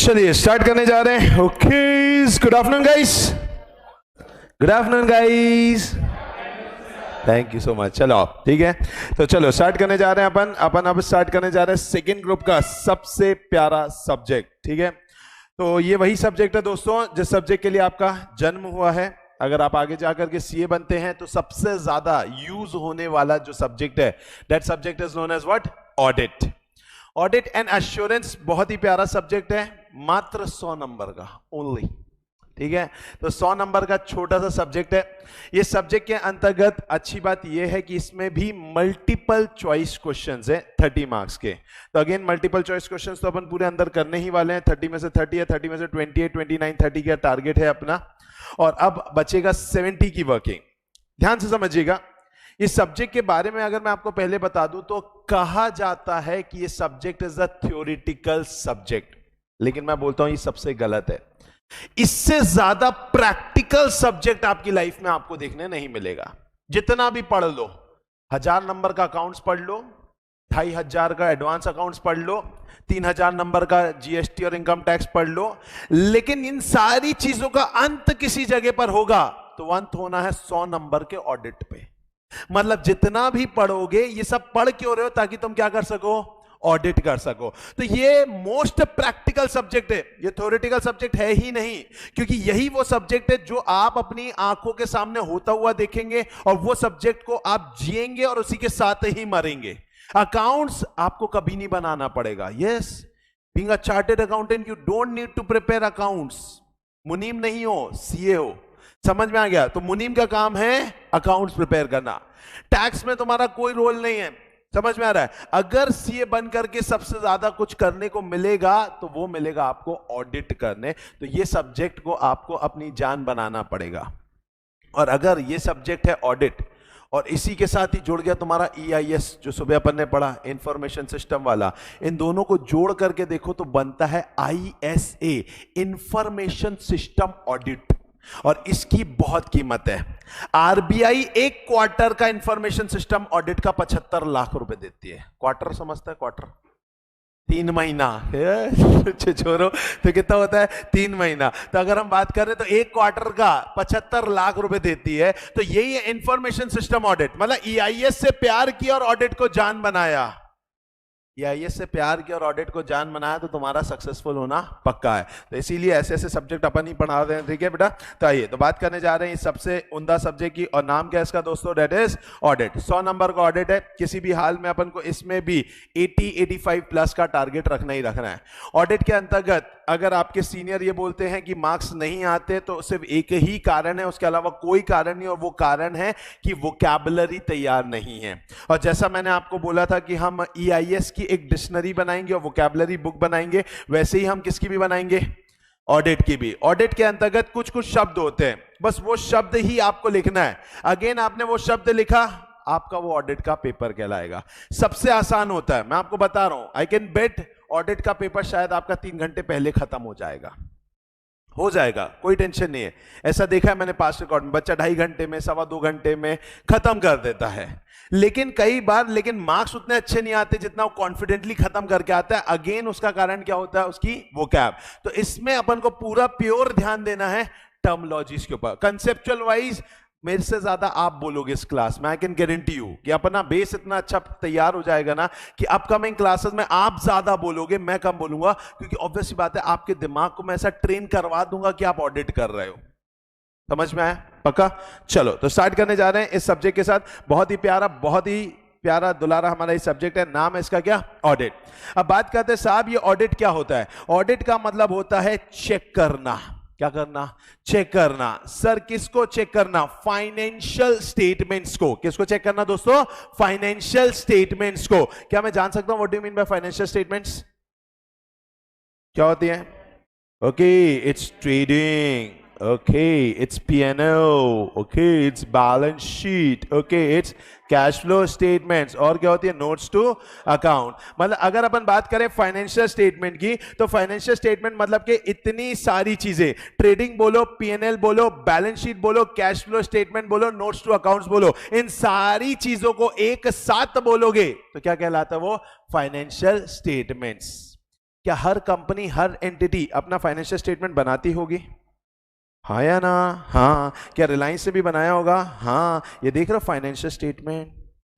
चलिए स्टार्ट करने जा रहे हैं। Okay, good afternoon guys, good afternoon guys, thank you so much. चलो ठीक है, तो चलो स्टार्ट करने जा रहे हैं अपन अब स्टार्ट करने जा रहे हैं सेकेंड ग्रुप का सबसे प्यारा सब्जेक्ट। ठीक है, तो ये वही सब्जेक्ट है दोस्तों जिस सब्जेक्ट के लिए आपका जन्म हुआ है। अगर आप आगे जाकर के सीए बनते हैं तो सबसे ज्यादा यूज होने वाला जो सब्जेक्ट है, that subject is known as what? Audit. Audit and assurance बहुत ही प्यारा सब्जेक्ट है, मात्र 100 नंबर का ओनली। ठीक है, तो 100 नंबर का छोटा सा सब्जेक्ट है। ये सब्जेक्ट के अंतर्गत अच्छी बात यह है कि इसमें भी मल्टीपल चॉइस क्वेश्चंस है 30 मार्क्स के। तो अगेन मल्टीपल चॉइस क्वेश्चंस तो अपन पूरे अंदर करने ही वाले हैं। 30 में से 30 है, 30 में से 28, 29, 30 का टारगेट है अपना। और अब बचेगा 70 की वर्किंग। ध्यान से समझिएगा, इस सब्जेक्ट के बारे में अगर मैं आपको पहले बता दूं तो कहा जाता है कि ये subject is a theoretical subject, लेकिन मैं बोलता हूं ये सबसे गलत है। इससे ज्यादा प्रैक्टिकल सब्जेक्ट आपकी लाइफ में आपको देखने नहीं मिलेगा। जितना भी पढ़ लो, 1000 नंबर का अकाउंट्स पढ़ लो, 2500 का एडवांस अकाउंट्स पढ़ लो, 3000 नंबर का जीएसटी और इनकम टैक्स पढ़ लो, लेकिन इन सारी चीजों का अंत किसी जगह पर होगा, तो अंत होना है 100 नंबर के ऑडिट पे। मतलब जितना भी पढ़ोगे, ये सब पढ़ क्यों रहे हो? ताकि तुम क्या कर सको? ऑडिट कर सको। तो ये मोस्ट प्रैक्टिकल सब्जेक्ट है, ये थ्योरेटिकल सब्जेक्ट है ही नहीं, क्योंकि यही वो सब्जेक्ट है जो आप अपनी आंखों के सामने होता हुआ देखेंगे और वो सब्जेक्ट को आप जिएंगे और उसी के साथ ही मरेंगे। अकाउंट्स आपको कभी नहीं बनाना पड़ेगा। Yes, being a chartered accountant you don't need to prepare accounts. मुनीम नहीं हो, सीए हो। समझ में आ गया? तो मुनीम का काम है अकाउंट्स प्रिपेयर करना। टैक्स में तुम्हारा कोई रोल नहीं है। समझ में आ रहा है? अगर सीए बन करके सबसे ज्यादा कुछ करने को मिलेगा तो वो मिलेगा आपको ऑडिट करने। तो ये सब्जेक्ट को आपको अपनी जान बनाना पड़ेगा। और अगर ये सब्जेक्ट है ऑडिट और इसी के साथ ही जुड़ गया तुम्हारा ईआईएस, जो सुबह अपन ने पढ़ा, इंफॉर्मेशन सिस्टम वाला, इन दोनों को जोड़ करके देखो तो बनता है आईएसए, इंफॉर्मेशन सिस्टम ऑडिट। और इसकी बहुत कीमत है। आरबीआई एक क्वार्टर का इंफॉर्मेशन सिस्टम ऑडिट का 75 लाख रुपए देती है। क्वार्टर समझता है? क्वार्टर 3 महीना छोड़ो, तो कितना होता है? 3 महीना। तो अगर हम बात करें तो एक क्वार्टर का 75 लाख रुपए देती है। तो यही है इंफॉर्मेशन सिस्टम ऑडिट। मतलब ईआईएस से प्यार किया और ऑडिट को जान बनाया। ईआईएस से प्यार किया और ऑडिट को जान बनाया तो तुम्हारा सक्सेसफुल होना पक्का है। तो इसीलिए ऐसे ऐसे सब्जेक्ट अपन ही पढ़ा रहे हैं। ठीक है बेटा, तो आइए तो बात करने जा रहे हैं सबसे उम्दा सब्जेक्ट की, और नाम क्या है इसका दोस्तों? That is audit. 100 नंबर का ऑडिट है। किसी भी हाल में अपन को इसमें भी 80-85 प्लस का टारगेट रखना ही रखना है। ऑडिट के अंतर्गत अगर आपके सीनियर ये बोलते हैं कि मार्क्स नहीं आते तो सिर्फ एक ही कारण है, उसके अलावा कोई कारण नहीं, और वो कारण है कि वोकैबुलरी तैयार नहीं है। और जैसा मैंने आपको बोला था कि हम ईआईएस की एक डिक्शनरी बनाएंगे और वोकैबुलरी बुक बनाएंगे, वैसे ही हम किसकी भी बनाएंगे? ऑडिट की भी। ऑडिट के अंतर्गत कुछ कुछ शब्द होते हैं, बस वो शब्द ही आपको लिखना है। अगेन आपने वो शब्द लिखा, आपका वो ऑडिट का पेपर कहलाएगा। सबसे आसान होता है, मैं आपको बता रहा हूं, आई कैन बेट ऑडिट का पेपर शायद आपका 3 घंटे पहले खत्म हो जाएगा। कोई टेंशन नहीं है। ऐसा देखा है मैंने पास्ट रिकॉर्ड में, बच्चा 2.5 घंटे में, 2.25 घंटे में खत्म कर देता है। लेकिन कई बार मार्क्स उतने अच्छे नहीं आते जितना वो कॉन्फिडेंटली खत्म करके आता है। अगेन उसका कारण क्या होता है? उसकी वोकैब। तो इसमें अपन को पूरा प्योर ध्यान देना है टर्मोलॉजीज के ऊपर। कंसेप्चुअल वाइज मेरे से ज्यादा आप बोलोगे इस क्लास में, आई कैन गारंटी यू कि अपना बेस इतना अच्छा तैयार हो जाएगा ना कि अपकमिंग क्लासेस में आप ज्यादा बोलोगे, मैं कम बोलूंगा, क्योंकि ऑब्वियस बात है आपके दिमाग को मैं ऐसा ट्रेन करवा दूंगा कि आप ऑडिट कर रहे हो। समझ में आया? पक्का? चलो तो स्टार्ट करने जा रहे हैं इस सब्जेक्ट के साथ। बहुत ही प्यारा दुलारा हमारा ये सब्जेक्ट है। नाम है इसका क्या? ऑडिट। अब बात करते हैं साहब, ये ऑडिट क्या होता है? ऑडिट का मतलब होता है चेक करना। क्या करना? चेक करना। सर किसको चेक करना? फाइनेंशियल स्टेटमेंट्स को। किसको चेक करना दोस्तों? फाइनेंशियल स्टेटमेंट्स को। क्या मैं जान सकता हूं what do you mean by financial statements? क्या होती है? Okay, it's trading, okay, it's P&L, okay, it's balance sheet, okay, it's cash flow statements, और क्या होती है? Notes to account. मतलब अगर अपन बात करें फाइनेंशियल स्टेटमेंट की, तो फाइनेंशियल स्टेटमेंट मतलब कि इतनी सारी चीजें, ट्रेडिंग बोलो, पीएनएल बोलो, बैलेंस शीट बोलो, कैश फ्लो स्टेटमेंट बोलो, नोट्स टू अकाउंट्स बोलो, इन सारी चीजों को एक साथ बोलोगे तो क्या कहलाता है? वो फाइनेंशियल स्टेटमेंट्स। क्या हर कंपनी, हर एंटिटी अपना फाइनेंशियल स्टेटमेंट बनाती होगी? हाँ या ना? हाँ। क्या रिलायंस से भी बनाया होगा? हाँ। ये देख रहे हो फाइनेंशियल स्टेटमेंट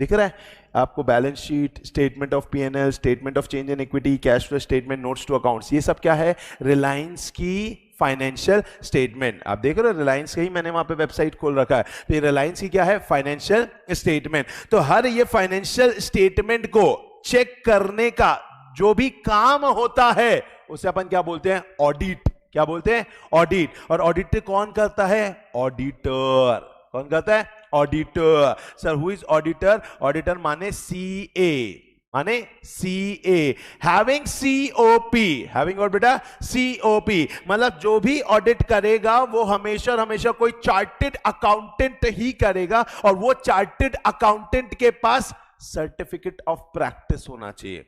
दिख रहा है आपको, balance sheet, statement of PNL, statement of change in equity, cash flow statement, notes to accounts, ये सब क्या है? रिलायंस की फाइनेंशियल स्टेटमेंट। आप देख रहे हो रिलायंस का ही मैंने वहां पे वेबसाइट खोल रखा है, तो ये रिलायंस की क्या है? Financial statement. तो हर ये फाइनेंशियल स्टेटमेंट को चेक करने का जो भी काम होता है उसे अपन क्या बोलते हैं? ऑडिट। क्या बोलते हैं? ऑडिट। और ऑडिट कौन करता है? ऑडिटर। कौन करता है? Auditor. Sir who is auditor? Auditor माने सीए, माने सीए, हैविंग सीओपी, हैविंग और बेटा सीओपी, मतलब जो भी ऑडिट करेगा वो हमेशा और हमेशा कोई चार्टेड अकाउंटेंट ही करेगा, और वो चार्टेड अकाउंटेंट के पास सर्टिफिकेट ऑफ प्रैक्टिस होना चाहिए।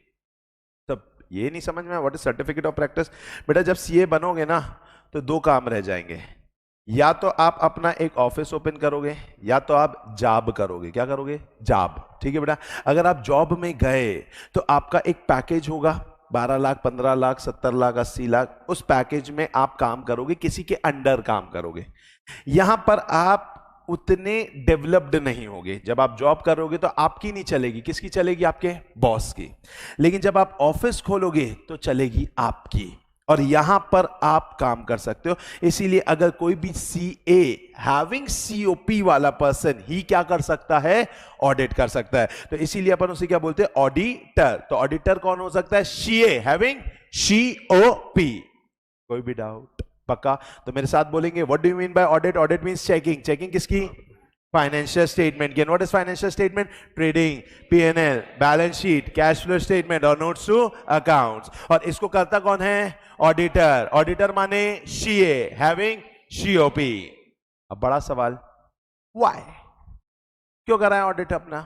तब ये नहीं समझ में what is certificate of practice? बेटा जब सीए बनोगे ना तो दो काम रह जाएंगे, या तो आप अपना एक ऑफिस ओपन करोगे, या तो आप जॉब करोगे। क्या करोगे? जॉब। ठीक है बेटा, अगर आप जॉब में गए तो आपका एक पैकेज होगा, 12 लाख, 15 लाख, 70 लाख, 80 लाख, उस पैकेज में आप काम करोगे, किसी के अंडर काम करोगे। यहां पर आप उतने डेवलप्ड नहीं होगे। जब आप जॉब करोगे तो आपकी नहीं चलेगी, किसकी चलेगी? आपके बॉस की। लेकिन जब आप ऑफिस खोलोगे तो चलेगी आपकी, और यहां पर आप काम कर सकते हो। इसीलिए अगर कोई भी सीए हैविंग सीओपी वाला पर्सन ही क्या कर सकता है? ऑडिट कर सकता है। तो इसीलिए अपन उसे क्या बोलते हैं? ऑडिटर। तो ऑडिटर कौन हो सकता है? CA having COP. कोई भी डाउट? पक्का? तो मेरे साथ बोलेंगे what do you mean bye audit? Audit means checking. Checking किसकी? फाइनेंशियल स्टेटमेंट की। What is financial statement? Trading, PNL, balance sheet, cash flow statement और नोट्स टू अकाउंट्स। और इसको करता कौन है? ऑडिटर। ऑडिटर माने सीए हैविंग सीओपी। अब बड़ा सवाल, व्हाई? क्यों कर रहा है ऑडिट अपना?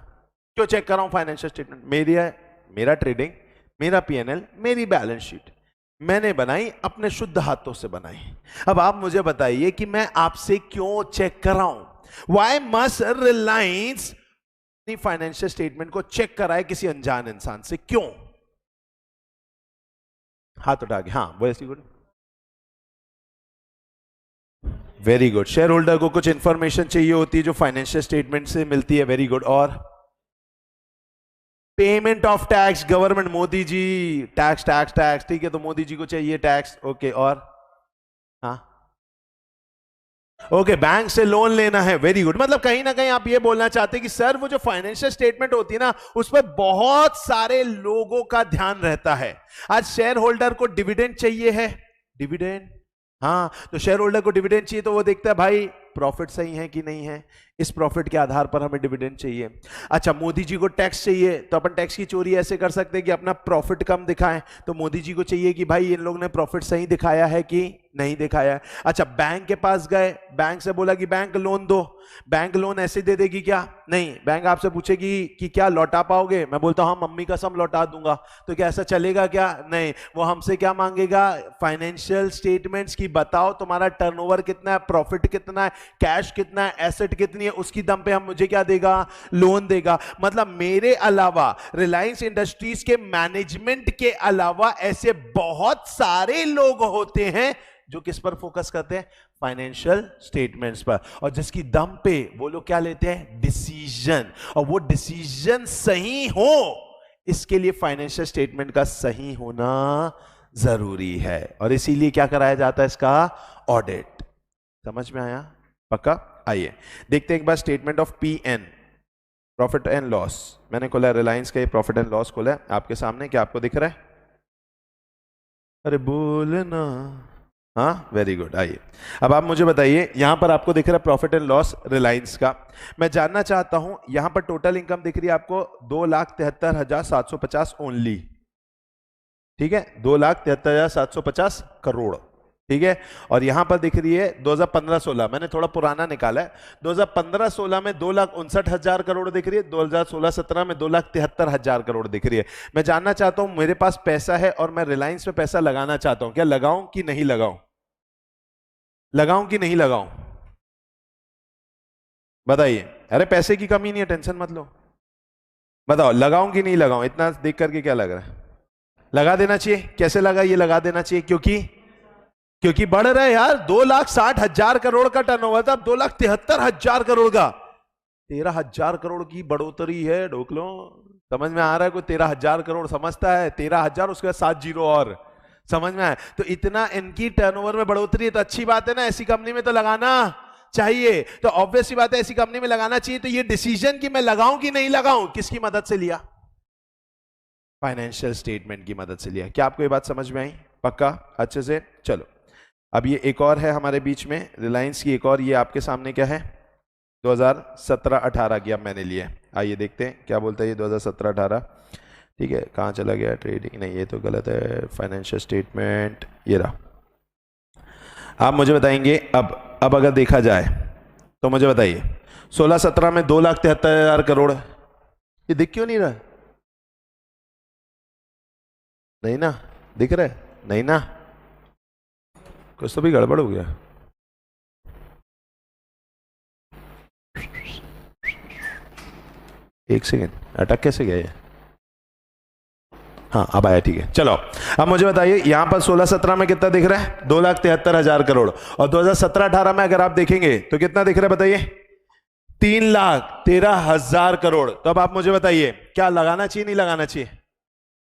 क्यों चेक कर रहा हूं फाइनेंशियल स्टेटमेंट? मेरा ट्रेडिंग, मेरा पीएनएल, मेरी बैलेंस शीट मैंने बनाई, अपने शुद्ध हाथों से बनाई। अब आप मुझे बताइए कि मैं आपसे क्यों चेक कर रहा हूं? Why must Reliance अपनी फाइनेंशियल स्टेटमेंट को चेक कराए किसी अनजान इंसान से? क्यों? हाथ उठा के। हाँ very good, very good. Share holder को कुछ इंफॉर्मेशन चाहिए होती है जो फाइनेंशियल स्टेटमेंट से मिलती है। Very good. और payment of tax, government, Modi ji tax tax tax, ठीक है, तो मोदी जी को चाहिए टैक्स। ओके। और हाँ ओके, बैंक से लोन लेना है। Very good. मतलब कहीं ना कहीं आप ये बोलना चाहते हैं कि सर वो जो फाइनेंशियल स्टेटमेंट होती है ना उस पर बहुत सारे लोगों का ध्यान रहता है। आज शेयर होल्डर को डिविडेंड चाहिए है, डिविडेंड, हाँ, तो शेयर होल्डर को डिविडेंड चाहिए तो वो देखता है भाई प्रॉफिट सही है कि नहीं है, इस प्रॉफिट के आधार पर हमें डिविडेंड चाहिए। अच्छा, मोदी जी को टैक्स चाहिए तो अपन टैक्स की चोरी ऐसे कर सकते हैं कि अपना प्रॉफिट कम दिखाएं, तो मोदी जी को चाहिए कि भाई इन लोग ने प्रॉफिट सही दिखाया है कि नहीं दिखाया है। अच्छा, बैंक के पास गए, बैंक से बोला कि बैंक लोन दो, बैंक लोन ऐसे दे देगी क्या? नहीं, बैंक आपसे पूछेगी कि क्या लौटा पाओगे? मैं बोलता हूं हाँ मम्मी कसम लौटा दूंगा। तो क्या ऐसा चलेगा क्या? नहीं, वो हमसे क्या मांगेगा? फाइनेंशियल स्टेटमेंट्स की बताओ तुम्हारा टर्नओवर कितना है, प्रॉफिट कितना है, कैश कितना है, एसेट कितनी है, उसकी दम पे हम मुझे क्या देगा? लोन देगा। मतलब मेरे अलावा रिलायंस इंडस्ट्रीज के मैनेजमेंट के अलावा ऐसे बहुत सारे लोग होते हैं जो किस पर फोकस करते हैं? फाइनेंशियल स्टेटमेंट्स पर, और जिसकी दम पे वो लोग क्या लेते हैं? डिसीजन। और वो डिसीजन सही हो इसके लिए फाइनेंशियल स्टेटमेंट का सही होना जरूरी है, और इसीलिए क्या कराया जाता है? इसका ऑडिट। समझ में आया? पक्का? आइए देखते हैं एक बार statement of PN, profit and loss. मैंने खोला रिलायंस का ये प्रॉफिट एंड लॉस खोला है आपके सामने, क्या आपको दिख रहा है? अरे बोलना। हाँ वेरी गुड। आइए अब आप मुझे बताइए, यहां पर आपको दिख रहा है प्रॉफिट एंड लॉस रिलायंस का। मैं जानना चाहता हूं यहां पर टोटल इनकम दिख रही है आपको 2,73,750 ओनली, ठीक है, 2,73,750 करोड़, ठीक है। और यहां पर दिख रही है 2015-16, मैंने थोड़ा पुराना निकाला है, 2015-16 में 2,59,000 करोड़ दिख रही है, 2016-17 में 2,73,000 करोड़ दिख रही है। मैं जानना चाहता हूं मेरे पास पैसा है और मैं रिलायंस में पैसा लगाना चाहता हूं, क्या लगाऊं कि नहीं लगाऊं? लगाऊं कि नहीं लगाऊं? बताइए। अरे पैसे की कमी नहीं है, टेंशन मत लो, बताओ लगाऊं कि नहीं लगाऊं? इतना देख करके क्या लग रहा है? लगा देना चाहिए। कैसे लगा? ये लगा देना चाहिए क्योंकि बढ़ रहा है यार। 2,60,000 करोड़ का टर्नओवर था, अब 2,73,000 करोड़ का। 13,000 करोड़ की बढ़ोतरी है। ढोकलो, समझ में आ रहा है? कोई 13,000 करोड़ समझता है? 13,000 उसके बाद 7 जीरो और, समझ में आया? तो इतना इनकी टर्नओवर में बढ़ोतरी है, तो अच्छी बात है ना। ऐसी कंपनी में तो लगाना चाहिए। तो ऑब्वियस सी बात है, ऐसी कंपनी में लगाना चाहिए। तो ये डिसीजन कि मैं लगाऊं कि नहीं लगाऊं, किसकी मदद से लिया? फाइनेंशियल स्टेटमेंट की मदद से लिया। क्या आपको ये बात समझ में आई? पक्का? अच्छे से। चलो, अब ये एक और है हमारे बीच में, रिलायंस की एक और। ये आपके सामने क्या है? 2017-18 की अब मैंने लिया है। आइए देखते हैं क्या बोलता है ये 2017-18। ठीक है, कहाँ चला गया? ट्रेडिंग नहीं, ये तो गलत है। फाइनेंशियल स्टेटमेंट ये रहा। आप मुझे बताएंगे, अब अगर देखा जाए तो मुझे बताइए, 16-17 में 2,73,000 करोड़, ये दिख क्यों नहीं रहा? नहीं ना? दिख रहा है? नहीं ना? कुछ तो भी गड़बड़ हो गया। एक सेकेंड, अटक कैसे गया ये? हाँ, अब आया। ठीक है, चलो अब मुझे बताइए, यहां पर 16-17 में कितना दिख रहा है? 2,73,000 करोड़। और 2017-18 में अगर आप देखेंगे तो कितना दिख रहा है बताइए? 3,13,000 करोड़। तो अब आप मुझे बताइए, क्या लगाना चाहिए नहीं लगाना चाहिए?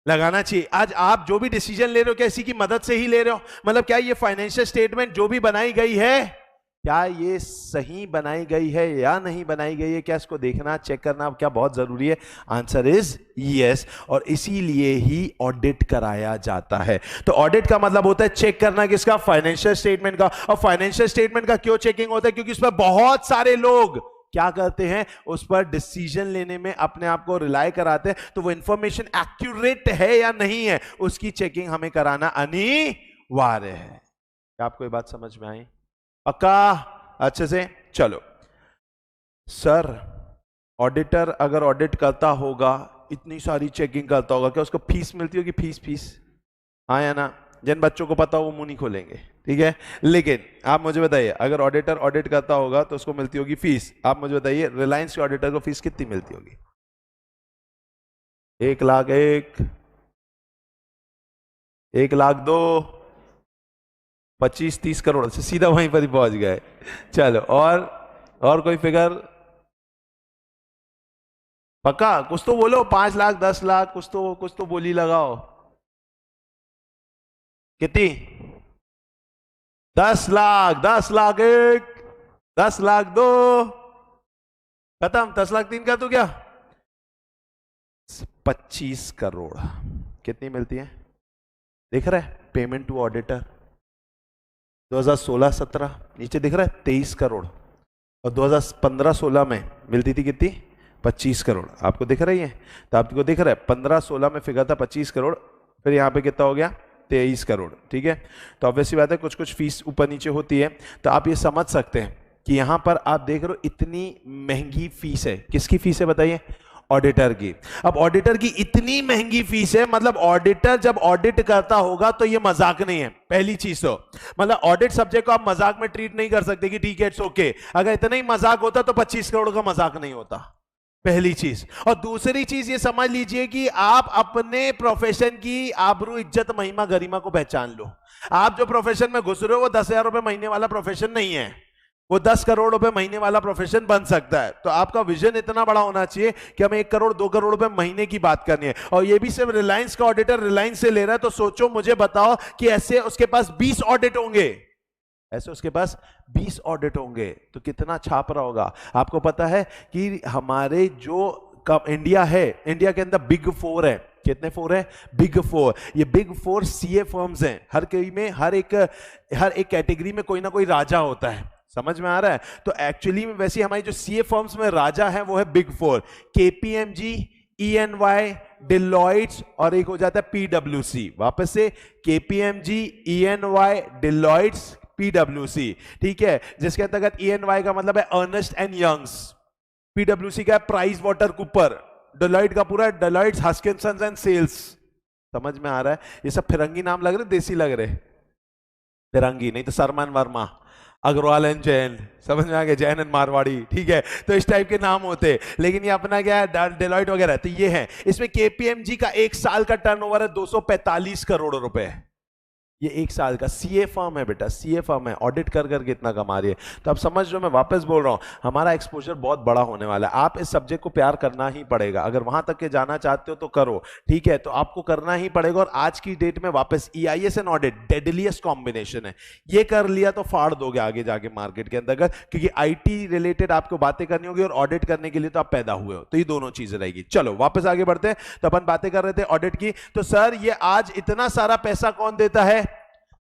लगाना चाहिए। आज आप जो भी डिसीजन ले रहे हो, क्या इसी की मदद से ही ले रहे हो? मतलब क्या ये फाइनेंशियल स्टेटमेंट जो भी बनाई गई है, क्या ये सही बनाई गई है या नहीं बनाई गई है? क्या इसको देखना, चेक करना क्या बहुत जरूरी है? Answer is yes. और इसीलिए ही ऑडिट कराया जाता है। तो ऑडिट का मतलब होता है चेक करना, किसका? फाइनेंशियल स्टेटमेंट का। और फाइनेंशियल स्टेटमेंट का क्यों चेकिंग होता है? क्योंकि उस पर बहुत सारे लोग क्या करते हैं, उस पर डिसीजन लेने में अपने आप को रिलाय कराते हैं। तो वो इंफॉर्मेशन एक्यूरेट है या नहीं है, उसकी चेकिंग हमें कराना अनिवार्य है। क्या आपको ये बात समझ में आई? पक्का? अच्छे से। चलो सर, ऑडिटर अगर ऑडिट करता होगा, इतनी सारी चेकिंग करता होगा, क्या उसको फीस मिलती होगी? फीस हाँ या ना? जिन बच्चों को पता हो वो मुंह नहीं खोलेंगे, ठीक है। लेकिन आप मुझे बताइए, अगर ऑडिटर ऑडिट करता होगा तो उसको मिलती होगी फीस। आप मुझे बताइए, रिलायंस के ऑडिटर को फीस कितनी मिलती होगी? 1,01,000, 1,02,000, 25-30 करोड़ से सीधा वहीं पर ही पहुंच गए। चलो, और कोई फिगर? पक्का? कुछ तो बोलो। 5 लाख, 10 लाख, कुछ तो बोली लगाओ। कितनी? 10 लाख। 10 लाख 1, 10 लाख 2, खत्म। 10 लाख 3 का तो क्या? 25 करोड़। कितनी मिलती है? दिख रहा है? पेमेंट टू ऑडिटर 2016-17 नीचे दिख रहा है 23 करोड़। और 2015-16 में मिलती थी कितनी? 25 करोड़। आपको दिख रही है? तो आपको दिख रहा है 15-16 में फिगर था 25 करोड़, फिर यहाँ पे कितना हो गया? 23 करोड़। ठीक है, तो ऑब्वियसली बात है कुछ कुछ फीस ऊपर नीचे होती है। तो आप ये समझ सकते हैं कि यहां पर आप देख रहे हो इतनी महंगी फीस है। किसकी फीस है बताइए? ऑडिटर की। अब ऑडिटर की इतनी महंगी फीस है, मतलब ऑडिटर जब ऑडिट करता होगा तो ये मजाक नहीं है। पहली चीज तो मतलब ऑडिट सब्जेक्ट को आप मजाक में ट्रीट नहीं कर सकते कि ठीक है इट्स ओके। अगर इतना ही मजाक होता तो 25 करोड़ का मजाक नहीं होता, पहली चीज। और दूसरी चीज ये समझ लीजिए कि आप अपने प्रोफेशन की आबरू, इज्जत, महिमा, गरिमा को पहचान लो। आप जो प्रोफेशन में घुस रहे हो वो 10,000 रुपए महीने वाला प्रोफेशन नहीं है, वो 10 करोड़ रुपए महीने वाला प्रोफेशन बन सकता है। तो आपका विजन इतना बड़ा होना चाहिए कि हमें 1 करोड़ 2 करोड़ रुपए महीने की बात करनी है। और ये भी सिर्फ रिलायंस का ऑडिटर रिलायंस से ले रहा है। तो सोचो, मुझे बताओ कि ऐसे उसके पास 20 ऑडिट होंगे, ऐसे उसके पास 20 ऑडिट होंगे तो कितना छाप रहा होगा। आपको पता है कि हमारे जो इंडिया है, इंडिया के अंदर बिग 4 है। कितने 4 है? बिग 4। ये बिग 4 सीए फर्म्स हैं। हर कोई में हर एक कैटेगरी में कोई ना कोई राजा होता है। समझ में आ रहा है? तो एक्चुअली में वैसे हमारी जो सीए फर्म्स में राजा है वो है बिग 4, केपीएमजी, EY, डिलॉइट्स और एक हो जाता है PwC। वापस से केपीएमजी, EY, डिलॉइट्स, PwC। ठीक है, जिसके अंतर्गत EY का मतलब है अर्नेस्ट एंड यंग्स, PwC का है प्राइस वाटर कूपर, डेलॉइट का पूरा डेलॉइट्स, हस्किंसंस एंड सेल्स। समझ में आ रहा है? ये सब फिरंगी नाम लग रहे, देसी लग रहे? फिरंगी नहीं तो सरमन वर्मा। अग्रवाल एंड जैन, समझ में आ गया, जैन एंड मारवाड़ी, ठीक है। तो इस टाइप के नाम होते हैं, लेकिन ये अपना क्या है, डेलॉइट वगैरह। तो ये है, इसमें केपीएमजी का एक साल का टर्नओवर है 245 करोड़ रुपए। ये एक साल का सीए फर्म है बेटा, सीए फर्म है, ऑडिट कर करके इतना कमा रही है। तो अब समझ लो, मैं वापस बोल रहा हूं, हमारा एक्सपोजर बहुत बड़ा होने वाला है। आप इस सब्जेक्ट को प्यार करना ही पड़ेगा, अगर वहां तक के जाना चाहते हो तो करो, ठीक है। तो आपको करना ही पड़ेगा। और आज की डेट में वापस EIS and audit deadliest combination है। ये कर लिया तो फाड़ दोगे आगे जाके मार्केट के अंदर, क्योंकि आईटी रिलेटेड आपको बातें करनी होगी और ऑडिट करने के लिए तो आप पैदा हुए हो, तो ये दोनों चीजें रहेगी। चलो वापस आगे बढ़ते हैं। तो अपन बातें कर रहे थे ऑडिट की। तो सर ये आज इतना सारा पैसा कौन देता है?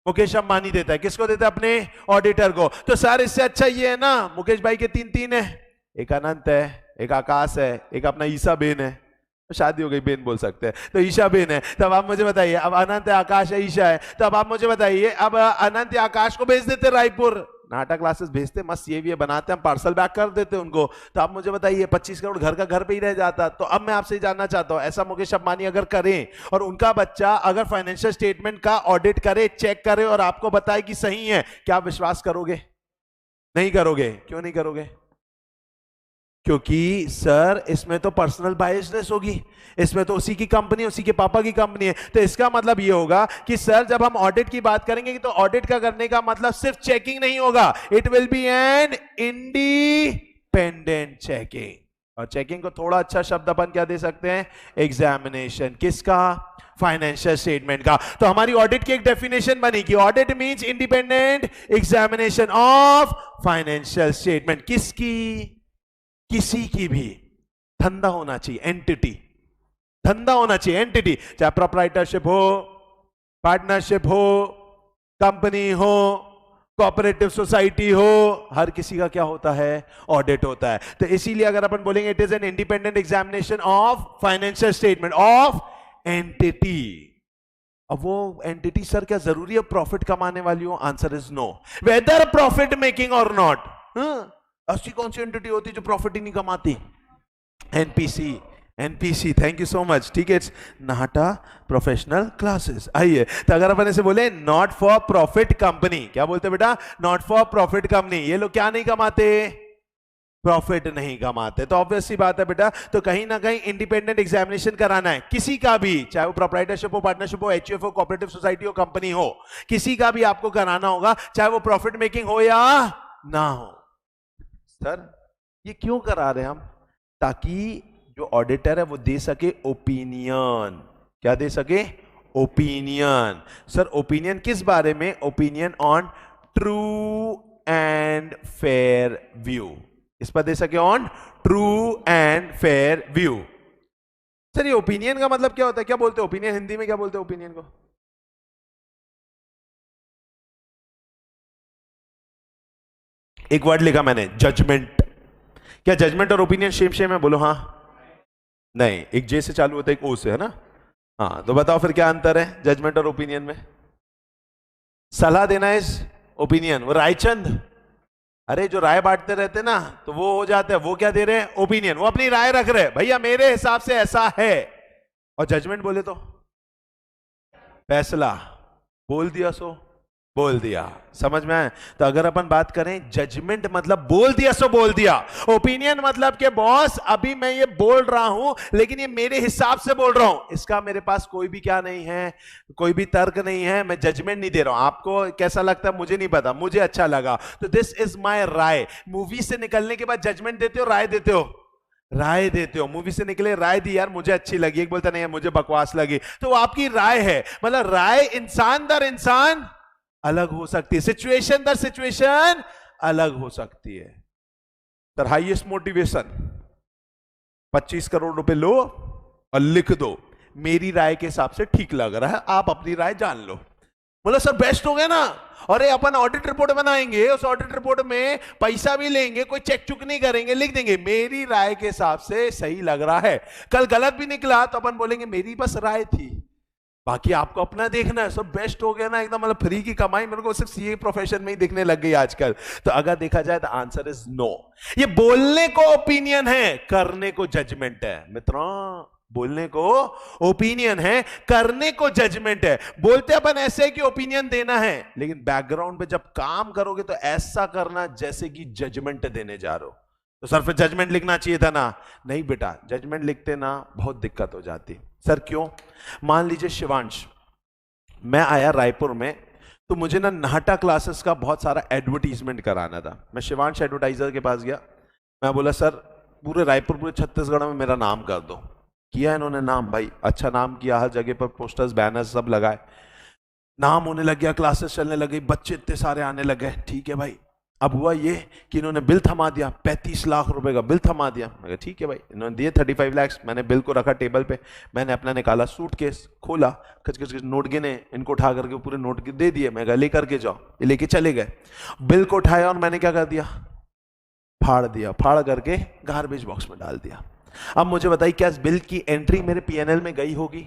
मुकेश अंबानी देता है। किसको देता है? अपने ऑडिटर को। तो सर इससे अच्छा ये है ना, मुकेश भाई के तीन है, एक अनंत है, एक आकाश है, एक अपना ईशा बेन है। शादी हो गई, बेन बोल सकते हैं, तो ईशा बेन है। तब आप मुझे बताइए, अब अनंत है, आकाश है, ईशा है, तो अब आप मुझे बताइए, अब अनंत या आकाश को भेज देते रायपुर, नाटक क्लासेस भेजते, मस्त ये बनाते, हम पार्सल बैक कर देते उनको। तो आप मुझे बताइए 25 करोड़ घर का घर पे ही रह जाता। तो अब मैं आपसे जानना चाहता हूं, ऐसा मुकेश अंबानी अगर करें और उनका बच्चा अगर फाइनेंशियल स्टेटमेंट का ऑडिट करे, चेक करे और आपको बताए कि सही है, क्या आप विश्वास करोगे? नहीं करोगे। क्यों नहीं करोगे? क्योंकि सर इसमें तो पर्सनल बायसनेस होगी, इसमें तो उसी की कंपनी, उसी के पापा की कंपनी है। तो इसका मतलब ये होगा कि सर जब हम ऑडिट की बात करेंगे तो ऑडिट का करने का मतलब सिर्फ चेकिंग नहीं होगा, it will be an independent checking. और चेकिंग को थोड़ा अच्छा शब्द अपन क्या दे सकते हैं? एग्जामिनेशन। किसका? फाइनेंशियल स्टेटमेंट का। तो हमारी ऑडिट की एक डेफिनेशन बनी कि audit means independent examination of financial statement. किसकी? किसी की भी। धंधा होना चाहिए, एंटिटी, धंधा होना चाहिए, एंटिटी, चाहे प्रोप्राइटरशिप हो, पार्टनरशिप हो, कंपनी हो, कोऑपरेटिव सोसाइटी हो, हर किसी का क्या होता है? ऑडिट होता है। तो इसीलिए अगर अपन बोलेंगे it is an independent examination of financial statement of entity. अब वो एंटिटी सर क्या जरूरी है प्रॉफिट कमाने वाली हो? Answer is no, whether profit making और नॉट। ऐसी कौन सी एंटिटी होती है जो प्रॉफिट ही नहीं कमाती? NPC, NPC, thank you so much, ठीक है। It's Nata professional classes. आइए, तो अगर अपन ऐसे बोले नॉट फॉर प्रॉफिट कंपनी, क्या बोलते बेटा? Not for profit company. ये लोग क्या नहीं कमाते? प्रॉफिट नहीं कमाते। तो ऑब्वियस सी बात है बेटा, तो कहीं ना कहीं इंडिपेंडेंट एग्जामिनेशन कराना है किसी का भी, चाहे वो प्रोप्राइटरशिप हो, पार्टनरशिप हो, एचयूएफ हो, कोऑपरेटिव सोसाइटी हो, कंपनी हो, किसी का भी आपको कराना होगा, चाहे वो प्रॉफिट मेकिंग हो या ना हो। सर ये क्यों करा रहे हैं हम? ताकि जो ऑडिटर है वो दे सके ओपिनियन। क्या दे सके? ओपिनियन। सर ओपिनियन किस बारे में? Opinion on true and fair view. इस पर दे सके on true and fair view. Sir ये ओपिनियन का मतलब क्या होता है? क्या बोलते हैं ओपिनियन? हिंदी में क्या बोलते हैं ओपिनियन को? एक वर्ड लिखा मैंने, जजमेंट। क्या जजमेंट और ओपिनियन सेम सेम है? बोलो हाँ। नहीं, एक जे से चालू होता है, एक ओ से, है ना? हाँ, तो बताओ फिर क्या अंतर है जजमेंट और ओपिनियन में? सलाह देना इज ओपिनियन। वो रायचंद, अरे जो राय बांटते रहते ना, तो वो हो जाते हैं, वो क्या दे रहे हैं? ओपिनियन। वो अपनी राय रख रहे हैं, भैया मेरे हिसाब से ऐसा है। और जजमेंट बोले तो फैसला, बोल दिया सो बोल दिया। समझ में आए? तो अगर अपन बात करें, जजमेंट मतलब बोल दिया सो बोल दिया, ओपिनियन मतलब कि बॉस अभी मैं ये बोल रहा हूं लेकिन ये मेरे हिसाब से बोल रहा हूं, इसका मेरे पास कोई भी क्या नहीं है, कोई भी तर्क नहीं है, मैं जजमेंट नहीं दे रहा हूं। आपको कैसा लगता है मुझे नहीं पता, मुझे अच्छा लगा तो दिस इज माय राय। मूवी से निकलने के बाद जजमेंट देते हो, राय देते हो? राय देते हो। मूवी से निकले, राय दी, यार मुझे अच्छी लगी, एक बोलता नहीं मुझे बकवास लगी, तो वो आपकी राय है। मतलब राय इंसान दर इंसान अलग हो सकती है, सिचुएशन दर सिचुएशन अलग हो सकती है। सर हाईएस्ट मोटिवेशन 25 करोड़ रुपए लो और लिख दो, मेरी राय के हिसाब से ठीक लग रहा है, आप अपनी राय जान लो। बोला सर बेस्ट हो गया ना। अरे अपन ऑडिट रिपोर्ट बनाएंगे, उस ऑडिट रिपोर्ट में पैसा भी लेंगे, कोई चेक चुक नहीं करेंगे, लिख देंगे मेरी राय के हिसाब से सही लग रहा है। कल गलत भी निकला तो अपन बोलेंगे मेरी बस राय थी, बाकी आपको अपना देखना है। सब बेस्ट हो गया ना एकदम, मतलब फ्री की कमाई मेरे को सिर्फ सीए प्रोफेशन में ही दिखने लग गई आजकल। तो अगर देखा जाए तो आंसर इज नो। ये बोलने को ओपिनियन है, करने को जजमेंट है। मित्रों बोलने को ओपिनियन है, करने को जजमेंट है। बोलते अपन ऐसे है कि ओपिनियन देना है, लेकिन बैकग्राउंड पे जब काम करोगे तो ऐसा करना जैसे कि जजमेंट देने जा रहे हो। तो सर फिर जजमेंट लिखना चाहिए था ना? नहीं बेटा, जजमेंट लिखते ना बहुत दिक्कत हो जाती। सर क्यों? मान लीजिए शिवांश, मैं आया रायपुर में, तो मुझे ना नाटा क्लासेस का बहुत सारा एडवर्टीजमेंट कराना था। मैं शिवांश एडवर्टाइजर के पास गया, मैं बोला सर पूरे रायपुर पूरे छत्तीसगढ़ में मेरा नाम कर दो। किया इन्होंने नाम, भाई अच्छा नाम किया, हर जगह पर पोस्टर्स बैनर्स सब लगाए, नाम होने लग गया, क्लासेस चलने लगी, बच्चे इतने सारे आने लगे। ठीक है भाई, अब हुआ ये कि इन्होंने बिल थमा दिया, 35 लाख रुपए का बिल थमा दिया। मैं कहा ठीक है भाई, इन्होंने दिए 35 लाख। मैंने बिल को रखा टेबल पे, मैंने अपना निकाला सूटकेस, खोला, खच खच खच नोट गिने, इनको उठा करके पूरे नोट दे दिए। मैं कहा ले करके जाओ, ये लेके चले गए। बिल को उठाया और मैंने क्या कर दिया? फाड़ दिया, फाड़ करके गार्बेज बॉक्स में डाल दिया। अब मुझे बताइए, क्या इस बिल की एंट्री मेरे पीएनएल में गई होगी?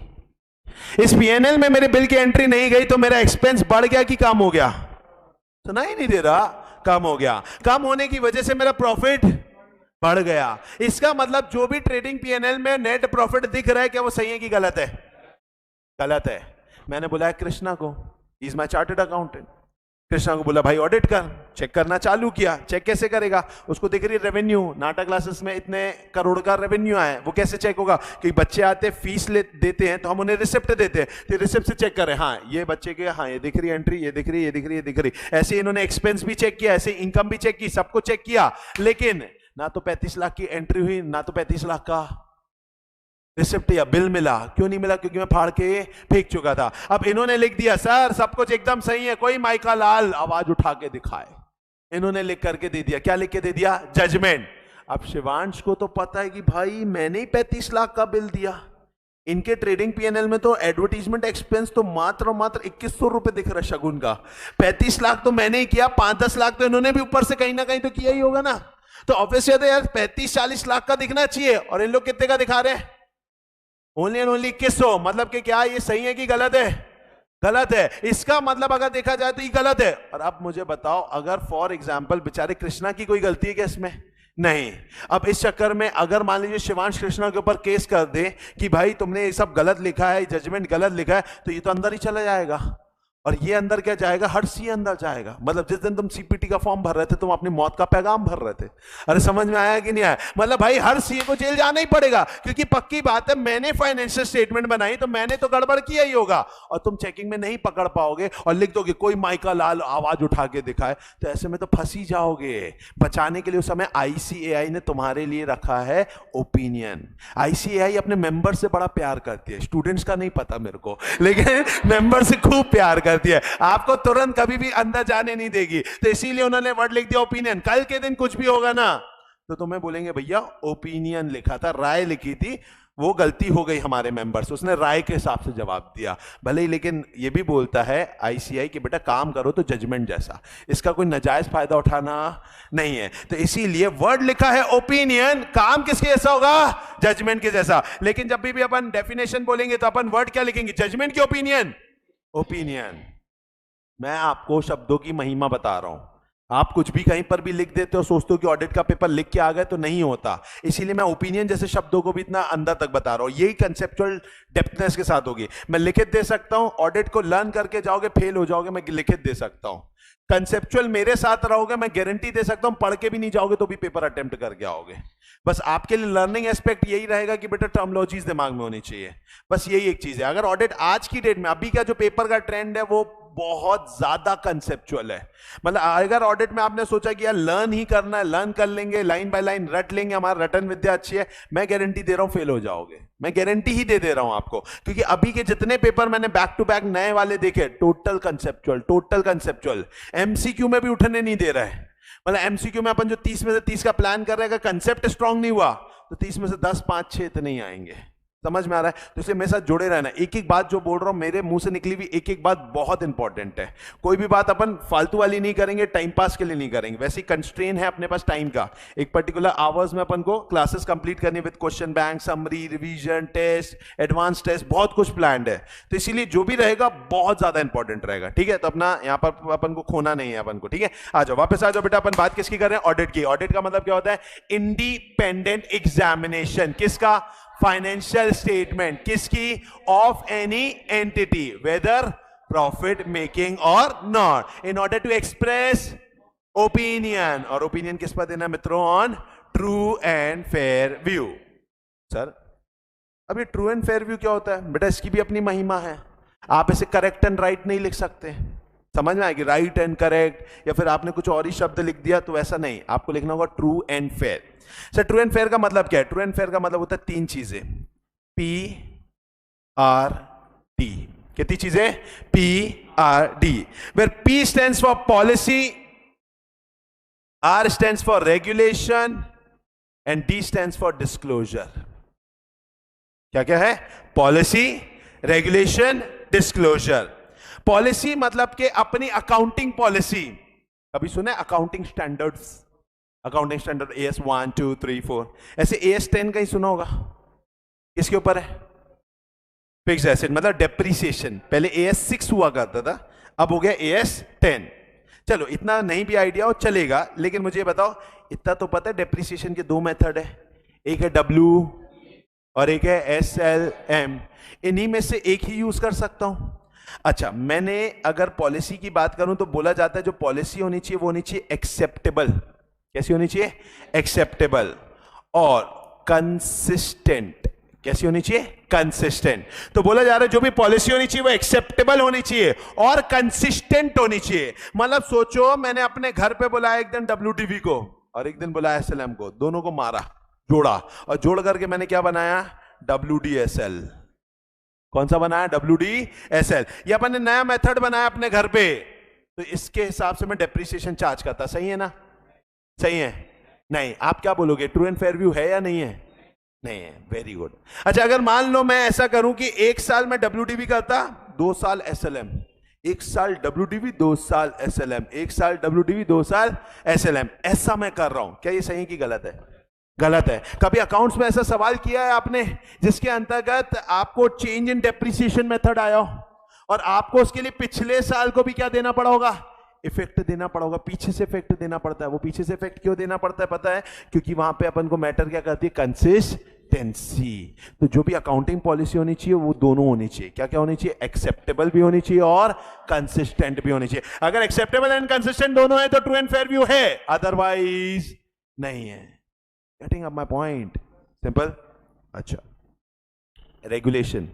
इस पीएनएल में मेरे बिल की एंट्री नहीं गई तो मेरा एक्सपेंस बढ़ गया कि कम हो गया? सुना ही नहीं दे रहा, कम हो गया। कम होने की वजह से मेरा प्रॉफिट बढ़ गया। इसका मतलब जो भी ट्रेडिंग पीएनएल में नेट प्रॉफिट दिख रहा है, क्या वो सही है कि गलत है? गलत है। मैंने बुलाया कृष्णा को, he is my chartered accountant. Krishna को बोला भाई ऑडिट कर, चेक करना चालू किया। चेक कैसे करेगा? उसको दिख रही रेवेन्यू, नाटा क्लासेस में इतने करोड़ का रेवेन्यू आया, वो कैसे चेक होगा? कि बच्चे आते फीस देते हैं तो हम उन्हें रिसिप्ट देते हैं, तो रिसिप्ट से चेक करें, हाँ ये बच्चे के, हाँ ये दिख रही एंट्री, ये दिख रही, ये दिख रही, ये दिख रही। ऐसे इन्होंने एक्सपेंस भी चेक किया, ऐसे इनकम भी चेक की, सबको चेक किया, लेकिन ना तो 35 लाख की एंट्री हुई, ना तो 35 लाख का रिसिप्ट या बिल मिला। क्यों नहीं मिला? क्योंकि मैं फाड़ के फेंक चुका था। अब इन्होंने लिख दिया सर सब कुछ एकदम सही है, कोई माइका लाल आवाज उठा के दिखाए। इन्होंने लिख करके दे दिया। क्या लिख के दे दिया? जजमेंट। अब शिवांश को तो पता है कि भाई मैंने ही 35 लाख का बिल दिया। इनके ट्रेडिंग पीएनएल में तो एडवर्टीजमेंट एक्सपेंस तो मात्र 2100 रुपए दिख रहा है शगुन का। 35 लाख तो मैंने ही किया, 5-10 लाख तो इन्होंने भी ऊपर से कहीं ना कहीं तो किया ही होगा ना। तो ऑब्वियसली तो यार 35-40 लाख का दिखना चाहिए, और इन लोग कितने का दिखा रहे हैं? Only and only 2100। मतलब कि क्या ये सही है कि गलत है? गलत है। इसका मतलब अगर देखा जाए तो ये गलत है। और अब मुझे बताओ, अगर फॉर एग्जांपल बेचारे कृष्णा की कोई गलती है क्या इसमें? नहीं। अब इस चक्कर में अगर मान लीजिए शिवांश कृष्णा के ऊपर केस कर दे कि भाई तुमने ये सब गलत लिखा है, जजमेंट गलत लिखा है, तो ये तो अंदर ही चला जाएगा। और ये अंदर क्या जाएगा? हर सी अंदर जाएगा। मतलब जिस दिन तुम सीपीटी का फॉर्म भर रहे थे, तुम अपनी मौत का पैगाम भर रहे थे। अरे समझ में आया कि नहीं आया? मतलब भाई हर सीए को जेल जाना ही पड़ेगा, क्योंकि पक्की बात है मैंने फाइनेंशियल स्टेटमेंट बनाई तो मैंने तो गड़बड़ किया ही होगा। और तुम चेकिंग में नहीं पकड़ पाओगे और लिख दोगे कोई माइका लाल आवाज उठा के दिखाए, तो ऐसे में तो फंस ही जाओगे। बचाने के लिए उस समय आईसीएआई ने तुम्हारे लिए रखा है ओपिनियन। आईसीएआई अपने मेंबर से बड़ा प्यार करती है, स्टूडेंट्स का नहीं पता मेरे को, लेकिन मेंबर से खूब प्यार करती है। आपको तुरंत कभी भी अंदर जाने नहीं देगी। तो इसीलिए उन्होंने वर्ड लिख दिया ओपिनियन। कल के दिन कुछ भी होगा ना तो तुम्हें बोलेंगे भैया ओपिनियन लिखा था, राय लिखी थी, वो गलती हो गई हमारे मेंबर से, उसने राय के हिसाब से जवाब दिया भले ही। लेकिन ये भी बोलता है आईसीआई कि बेटा काम करो तो जजमेंट जैसा, इसका कोई नाजायज फायदा उठाना नहीं है। तो इसीलिए वर्ड लिखा है ओपिनियन, काम किसके जैसा होगा? जजमेंट के जैसा। लेकिन जब भी अपन डेफिनेशन बोलेंगे तो अपन वर्ड क्या लिखेंगे? जजमेंट की ओपिनियन? ओपिनियन। मैं आपको शब्दों की महिमा बता रहा हूं। आप कुछ भी कहीं पर भी लिख देते हो, सोचते हो कि ऑडिट का पेपर लिख के आ गए, तो नहीं होता। इसीलिए मैं ओपिनियन जैसे शब्दों को भी इतना अंदर तक बता रहा हूं। यही कंसेप्चुअल डेप्थनेस के साथ होगी। मैं लिखित दे सकता हूं, ऑडिट को लर्न करके जाओगे फेल हो जाओगे, मैं लिखित दे सकता हूं। कंसेप्चुअल मेरे साथ रहोगे, मैं गारंटी दे सकता हूं पढ़ के भी नहीं जाओगे तो भी पेपर अटेम्प्ट करके आओगे। बस आपके लिए लर्निंग एस्पेक्ट यही रहेगा कि बेटा टर्मिनोलॉजीज दिमाग में होनी चाहिए, बस यही एक चीज है। अगर ऑडिट आज की डेट में, अभी का जो पेपर का ट्रेंड है वो बहुत ज्यादा कंसेप्चुअल है। मतलब अगर ऑडिट में आपने सोचा कि यार लर्न ही करना है, लर्न कर लेंगे, लाइन बाय लाइन रट लेंगे, हमारा रटन विद्या अच्छी है, मैं गारंटी दे रहा हूं फेल हो जाओगे। मैं गारंटी ही दे रहा हूं आपको, क्योंकि अभी के जितने पेपर मैंने बैक टू बैक नए वाले देखे, टोटल कंसेप्चुअल। एमसीक्यू में भी उठने नहीं दे रहा है। मतलब एमसीक्यू में अपन जो 30 में से 30 का प्लान कर रहे हैं, अगर कंसेप्ट स्ट्रांग नहीं हुआ तो 30 में से 10, 5, 6 इतने ही आएंगे। समझ में आ रहा है? तो इसलिए मेरे साथ जुड़े रहना। एक एक बात जो बोल रहा हूं, मेरे मुंह से निकली हुई एक एक बात बहुत इंपॉर्टेंट है। कोई भी बात अपन फालतू वाली नहीं करेंगे, टाइम पास के लिए नहीं करेंगे। वैसे कंस्ट्रेन है अपने पास टाइम का, एक पर्टिकुलर आवर्स में अपन को क्लासेस कंप्लीट करनी with question bank, summary, revision, test, advance test, बहुत कुछ प्लान्ड है। तो इसीलिए जो भी रहेगा बहुत ज्यादा इंपॉर्टेंट रहेगा। ठीक है? तो अपना यहाँ पर अपन को खोना नहीं है अपन को। ठीक है? आ जाओ, वापस आ जाओ बेटा। अपन बात किसकी कर रहे हैं? ऑडिट की। ऑडिट का मतलब क्या होता है? Independent examination. किसका? फाइनेंशियल स्टेटमेंट किसकी? Of any entity, whether profit making और not, in order to express opinion. और ओपिनियन किस पर देना मित्रों? On true and fair view. Sir अब ये ट्रू एंड फेयर व्यू क्या होता है? बेटा इसकी भी अपनी महिमा है। आप इसे करेक्ट एंड राइट नहीं लिख सकते, समझ में आएगी? राइट एंड करेक्ट, या फिर आपने कुछ और ही शब्द लिख दिया तो ऐसा नहीं, आपको लिखना होगा true and fair. Sir true and fair का मतलब क्या है? ट्रू एंड फेयर का मतलब होता है तीन चीजें, PRD। कितनी चीजें? PRD, where P stands for policy, R stands for regulation and D stands for disclosure. क्या क्या है? Policy, regulation, disclosure. पॉलिसी मतलब कि अपनी अकाउंटिंग पॉलिसी। कभी सुने accounting standards? Accounting standard AS 1 2 3 4, ऐसे AS 10 का ही सुना होगा। किसके ऊपर है? फिक्स्ड एसेट मतलब डेप्रिसिएशन। पहले AS 6 हुआ करता था, अब हो गया AS 10। चलो इतना नहीं भी आइडिया हो चलेगा, लेकिन मुझे बताओ इतना तो पता है डेप्रिसिएशन के दो मेथड है, एक है W और एक है SLM। इन्हीं में से एक ही यूज कर सकता हूं। अच्छा, मैंने अगर पॉलिसी की बात करूं तो बोला जाता है जो पॉलिसी होनी चाहिए वो होनी चाहिए एक्सेप्टेबल। कैसी होनी चाहिए? एक्सेप्टेबल। और कंसिस्टेंट। कैसी होनी चाहिए? कंसिस्टेंट। तो बोला जा रहा है जो भी पॉलिसी होनी चाहिए वो एक्सेप्टेबल होनी चाहिए और कंसिस्टेंट होनी चाहिए। मतलब सोचो मैंने अपने घर पे बुलाया एक दिन WTV को और एक दिन बुलाया SLM को, दोनों को मारा, जोड़ा, और जोड़ करके मैंने क्या बनाया? WDSL। कौन सा बनाया? WDSL। ये अपन ने नया मेथड बनाया अपने घर पे, तो इसके हिसाब से मैं डेप्रिसिएशन चार्ज करता। सही है ना? सही है? नहीं, आप क्या बोलोगे? ट्रू एंड फेयर व्यू है या नहीं है? नहीं है। Very good. अच्छा, अगर मान लो मैं ऐसा करूं कि एक साल मैं WTV करता, 2 साल SLM, एक साल WTV 2 साल SLM, एक साल WTV 2 साल SLM, ऐसा मैं कर रहा हूं, क्या ये सही है कि गलत है? गलत है। कभी अकाउंट्स में ऐसा सवाल किया है आपने जिसके अंतर्गत आपको चेंज इन डेप्रिसिएशन मेथड आया हो और आपको उसके लिए पिछले साल को भी क्या देना पड़ा होगा? इफेक्ट देना पड़ा होगा, पीछे से इफेक्ट देना पड़ता है। वो पीछे से इफेक्ट क्यों देना पड़ता है पता है? क्योंकि वहां पे अपन को मैटर क्या करती है? कंसिस्टेंसी। तो जो भी अकाउंटिंग पॉलिसी होनी चाहिए वो दोनों होनी चाहिए। क्या क्या होनी चाहिए? एक्सेप्टेबल भी होनी चाहिए और कंसिस्टेंट भी होनी चाहिए। अगर एक्सेप्टेबल एंड कंसिस्टेंट दोनों है तो ट्रू एंड फेयर व्यू है, अदरवाइज नहीं है। Getting up my point? Simple. अच्छा, रेगुलेशन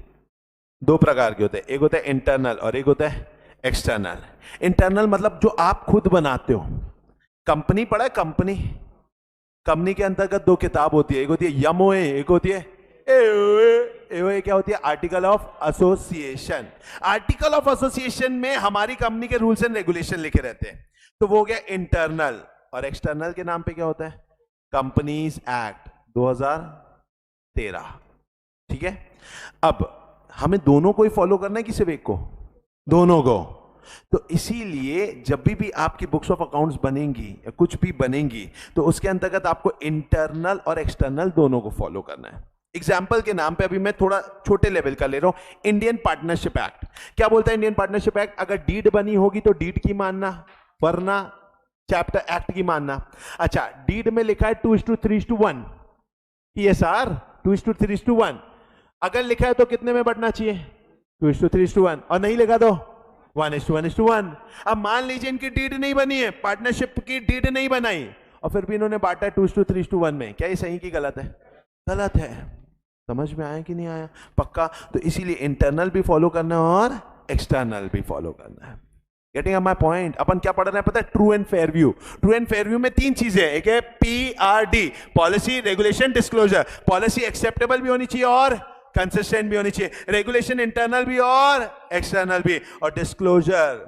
दो प्रकार के होते हैं, एक होता है इंटरनल और एक होता है एक्सटर्नल। इंटरनल मतलब जो आप खुद बनाते हो। कंपनी पढ़ा है? कंपनी, कंपनी के अंतर्गत दो किताब होती है, एक होती है यमओए, एक होती है एओए। क्या होती है? Article of association. Article of association में हमारी कंपनी के रूल्स एंड रेगुलेशन लिखे रहते हैं, तो वो हो गया इंटरनल। और एक्सटर्नल के नाम पे क्या होता है? Companies act 2013। ठीक है, अब हमें दोनों को ही फॉलो करना है कि सिर्फ एक को? दोनों को। तो इसीलिए जब भी आपकी बुक्स ऑफ अकाउंट्स बनेंगी या कुछ भी बनेंगी तो उसके अंतर्गत आपको इंटरनल और एक्सटर्नल दोनों को फॉलो करना है। एग्जाम्पल के नाम पे अभी मैं थोड़ा छोटे लेवल का ले रहा हूं। इंडियन पार्टनरशिप एक्ट क्या बोलता है? इंडियन पार्टनरशिप एक्ट, अगर डीड बनी होगी तो डीड की मानना, वरना चैप्टर एक्ट की मानना। अच्छा, डीड में लिखा है 2:3:1, PSR 2:3:1। अगर लिखा है तो कितने में बढ़ना चाहिए? 2:3:1। और नहीं लिखा तो 1:1:1। अब मान लीजिए इनकी डीड नहीं बनी है, पार्टनरशिप की डीड नहीं बनाई, और फिर भी इन्होंने बांटा 2:3:1 में, क्या ये सही की गलत है? गलत है। समझ में आया कि नहीं आया? पक्का। तो इसीलिए इंटरनल भी फॉलो करना है और एक्सटर्नल भी फॉलो करना है। Getting my point? अपन क्या पढ़ रहे हैं पता है? True and fair view. True and fair view में तीन चीजें, एक है PRD, policy, regulation, disclosure. Policy acceptable भी होनी चाहिए और कंसिस्टेंट भी होनी चाहिए, रेगुलेशन इंटरनल भी और एक्सटर्नल भी, और डिस्क्लोजर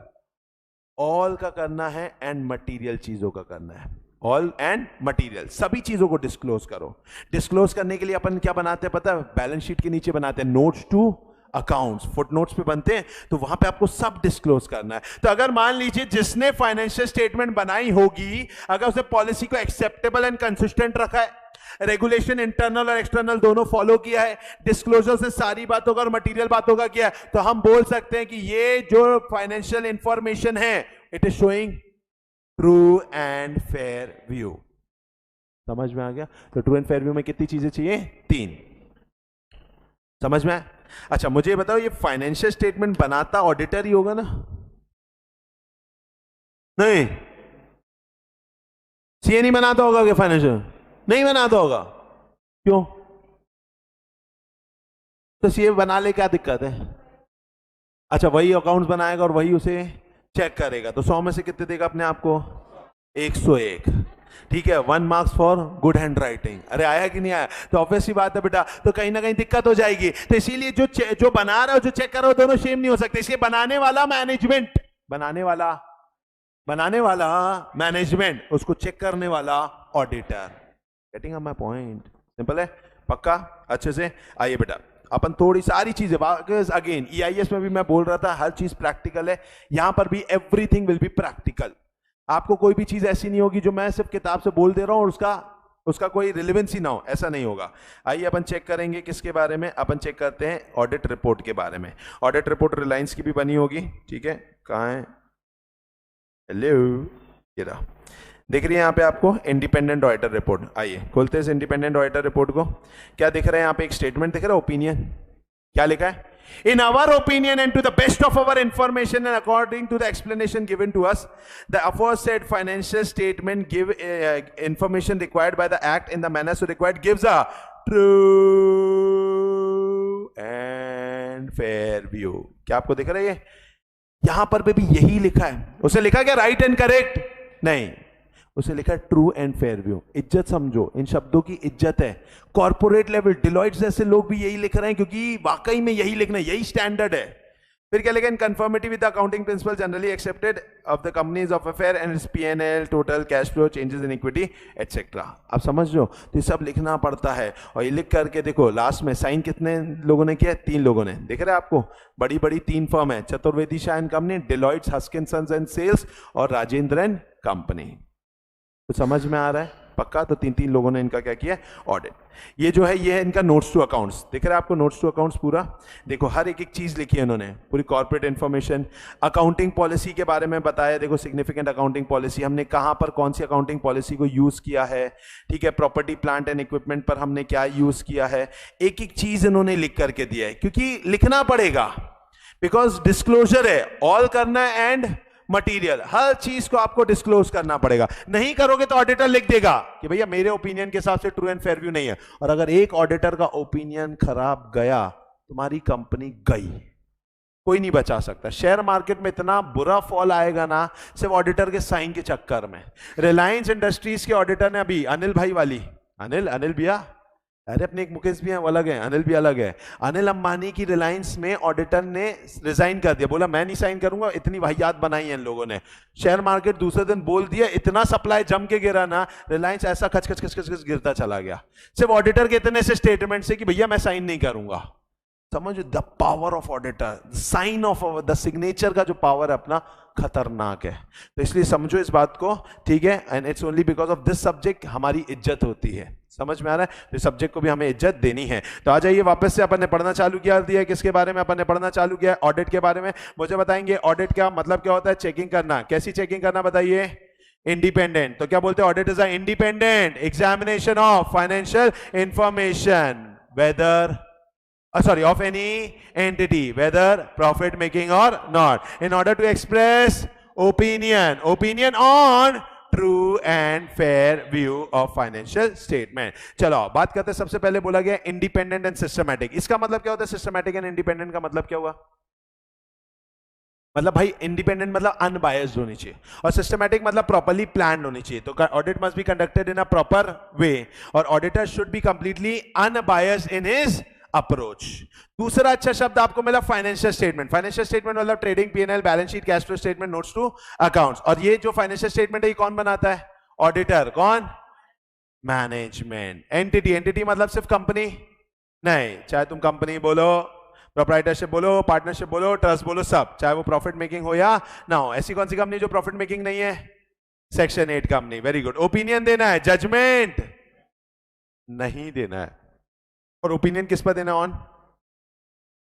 ऑल का करना है एंड मटेरियल चीजों का करना है। ऑल एंड मटेरियल, सभी चीजों को डिस्क्लोज करो। डिस्क्लोज करने के लिए अपन क्या बनाते हैं पता है? बैलेंस शीट के नीचे बनाते हैं नोट्स टू अकाउंट्स, फुटनोट्स पे बनते हैं, तो वहां पे आपको सब डिस्क्लोज करना है। तो अगर मान लीजिए जिसने फाइनेंशियल स्टेटमेंट बनाई होगी, अगर उसने पॉलिसी को एक्सेप्टेबल एंड कंसिस्टेंट रखा है, रेगुलेशन इंटरनल और एक्सटर्नल दोनों फॉलो किया है, डिस्क्लोजर से सारी बातों का और मटेरियल बातों का किया है, तो हम बोल सकते हैं कि ये जो फाइनेंशियल इंफॉर्मेशन है it is showing true and fair view. समझ में आ गया? तो ट्रू एंड फेयर व्यू में कितनी चीजें चाहिए? 3। समझ में आया? अच्छा मुझे ये बताओ, ये फाइनेंशियल स्टेटमेंट बनाता ऑडिटर ही होगा ना? नहीं, सीए नहीं बनाता होगा क्या? फाइनेंशियल नहीं बनाता होगा, क्यों? तो सीए बना ले, क्या दिक्कत है? अच्छा वही अकाउंट्स बनाएगा और वही उसे चेक करेगा, तो 100 में से कितने देगा अपने आप को? 101। ठीक है, 1 marks for good hand writing. अरे आया कि नहीं आया? तो ऑब्वियस सी बात है बेटा, तो कहीं ना कहीं दिक्कत हो जाएगी। तो इसीलिए जो बना रहा है, जो चेक कर रहा है, दोनों सेम नहीं हो सकते। इसलिए बनाने वाला मैनेजमेंट, बनाने वाला मैनेजमेंट, उसको चेक करने वाला auditor. Getting my point? Simple है, पक्का? अच्छे से आइए बेटा, अपन थोड़ी सारी चीजें, अगेन ईआईएस में भी मैं बोल रहा था हर चीज प्रैक्टिकल है, यहां पर भी एवरीथिंग विल बी प्रैक्टिकल। आपको कोई भी चीज ऐसी नहीं होगी जो मैं सिर्फ किताब से बोल दे रहा हूं और उसका कोई रिलेवेंसी ना हो, ऐसा नहीं होगा। आइए अपन चेक करेंगे किसके बारे में, अपन चेक करते हैं ऑडिट रिपोर्ट के बारे में। ऑडिट रिपोर्ट रिलायंस की भी बनी होगी, ठीक है? कहाँ है? हेलो, ये रहा, दिख रही है यहाँ पे आपको इंडिपेंडेंट ऑडिटर रिपोर्ट। आइए खोलते हैं इस इंडिपेंडेंट ऑडिटर रिपोर्ट को। क्या दिख रहा है यहाँ पे? एक स्टेटमेंट दिख रहा है, ओपिनियन। क्या लिखा है? In our opinion and to the best of our information and according to the explanation given to us, the aforesaid financial statement give information required by the act in the manner so required gives a true and fair view. क्या आपको दिख रहा है? ये यहां पर भी यही लिखा है। उसे लिखा क्या राइट एंड करेक्ट? नहीं, उसे लिखा ट्रू एंड फेयर व्यू। इज्जत समझो, इन शब्दों की इज्जत है। कॉर्पोरेट लेवल डिलॉइट जैसे लोग भी यही लिख रहे हैं, क्योंकि वाकई में यही लिखना, यही स्टैंडर्ड है। फिर क्या लिखा? In conformity with the accounting principle generally accepted of the companies of affair and PNL, total cash flow, changes in equity etcetera. आप समझ लो, तो ये सब लिखना पड़ता है। और ये लिख करके देखो लास्ट में साइन कितने लोगों ने किया? 3 लोगों ने। दिख रहा है आपको? बड़ी बड़ी 3 फर्म है, Chaturvedi Shah and company, Deloitte, Haskins and Sells और राजेंद्रन कंपनी। तो समझ में आ रहा है? पक्का? तो 3 लोगों ने इनका क्या किया? ऑडिट। ये जो है, ये है इनका नोट्स टू अकाउंट्स। दिख रहा है आपको? नोट्स टू अकाउंट्स पूरा देखो, हर एक चीज लिखी है इन्होंने, पूरी कॉर्पोरेट इंफॉर्मेशन, अकाउंटिंग पॉलिसी के बारे में बताया। देखो सिग्निफिकेंट अकाउंटिंग पॉलिसी, हमने कहां पर कौन सी अकाउंटिंग पॉलिसी को यूज किया है, ठीक है? प्रॉपर्टी प्लांट एंड इक्विपमेंट पर हमने क्या यूज किया है, एक एक चीज इन्होंने लिख करके दिया है, क्योंकि लिखना पड़ेगा, बिकॉज डिस्क्लोजर है, ऑल करना एंड मटेरियल, हर चीज को आपको डिस्क्लोज करना पड़ेगा। नहीं करोगे तो ऑडिटर लिख देगा कि भैया मेरे ओपिनियन के हिसाब से ट्रू एंड फेयर व्यू नहीं है। और अगर एक ऑडिटर का ओपिनियन खराब गया, तुम्हारी कंपनी गई, कोई नहीं बचा सकता। शेयर मार्केट में इतना बुरा फॉल आएगा ना, सिर्फ ऑडिटर के साइन के चक्कर में। रिलायंस इंडस्ट्रीज के ऑडिटर ने अभी, अनिल भाई वाली, अनिल भैया, अरे अपने एक मुकेश भी हैं, वो अलग है, अनिल भी अलग है। अनिल अंबानी की रिलायंस में ऑडिटर ने रिजाइन कर दिया, बोला मैं नहीं साइन करूंगा। इतनी वाहियात बनाई है इन लोगों ने। शेयर मार्केट दूसरे दिन बोल दिया, इतना सप्लाई जम के गिरा ना, रिलायंस ऐसा खच खच खच खच गिरता चला गया, सिर्फ ऑडिटर के इतने से स्टेटमेंट से कि भैया मैं साइन नहीं करूंगा। समझ, the power of auditor, sign off the signature का जो पावर है अपना, खतरनाक है। तो इसलिए समझो इस बात को, ठीक है? And it's only because of this subject हमारी इज्जत होती है। समझ में आ रहा है? तो इस सब्जेक्ट को भी हमें इज्जत देनी है। तो आ जाइए वापस से, अपन ने पढ़ना चालू किया दिया, किसके बारे में अपन ने पढ़ना चालू किया? ऑडिट के बारे में। मुझे बताएंगे ऑडिट का मतलब क्या होता है? चेकिंग करना। कैसी चेकिंग करना बताइए? इंडिपेंडेंट। तो क्या बोलते हैं? Audit is a independent examination of financial information, whether of any entity, whether profit making or not, in order to express opinion on true and fair view of financial statement। चलो बात करते हैं, सबसे पहले बोला गया इंडिपेंडेंट एंड सिस्टमैटिक। इसका मतलब क्या होता है? सिस्टमैटिक एंड इंडिपेंडेंट का मतलब क्या हुआ? मतलब भाई इंडिपेंडेंट मतलब अनबायस्ड होनी चाहिए, और सिस्टमैटिक मतलब प्रॉपर्ली प्लान्ड होनी चाहिए। तो audit must be conducted in a proper way, और auditor should be completely unbiased in his approach. दूसरा अच्छा शब्द आपको मिला फाइनेंशियल स्टेटमेंट। फाइनेंशियल स्टेटमेंट मतलब trading, PNL, balance sheet, cash flow statement, notes to accounts. और ये जो फाइनेंशियल स्टेटमेंट है ये कौन बनाता है? ऑडिटर। कौन? मैनेजमेंट। एंटिटी मतलब सिर्फ कंपनी नहीं, चाहे तुम कंपनी बोलो, प्रोप्राइटरशिप बोलो, पार्टनरशिप बोलो, ट्रस्ट बोलो, सब, चाहे वो प्रॉफिट मेकिंग हो या ना हो। ऐसी कौन सी कंपनी जो प्रॉफिट मेकिंग नहीं है? Section 8 company. Very good. Opinion देना है, जजमेंट नहीं देना है। और ओपिनियन किस पर देना? On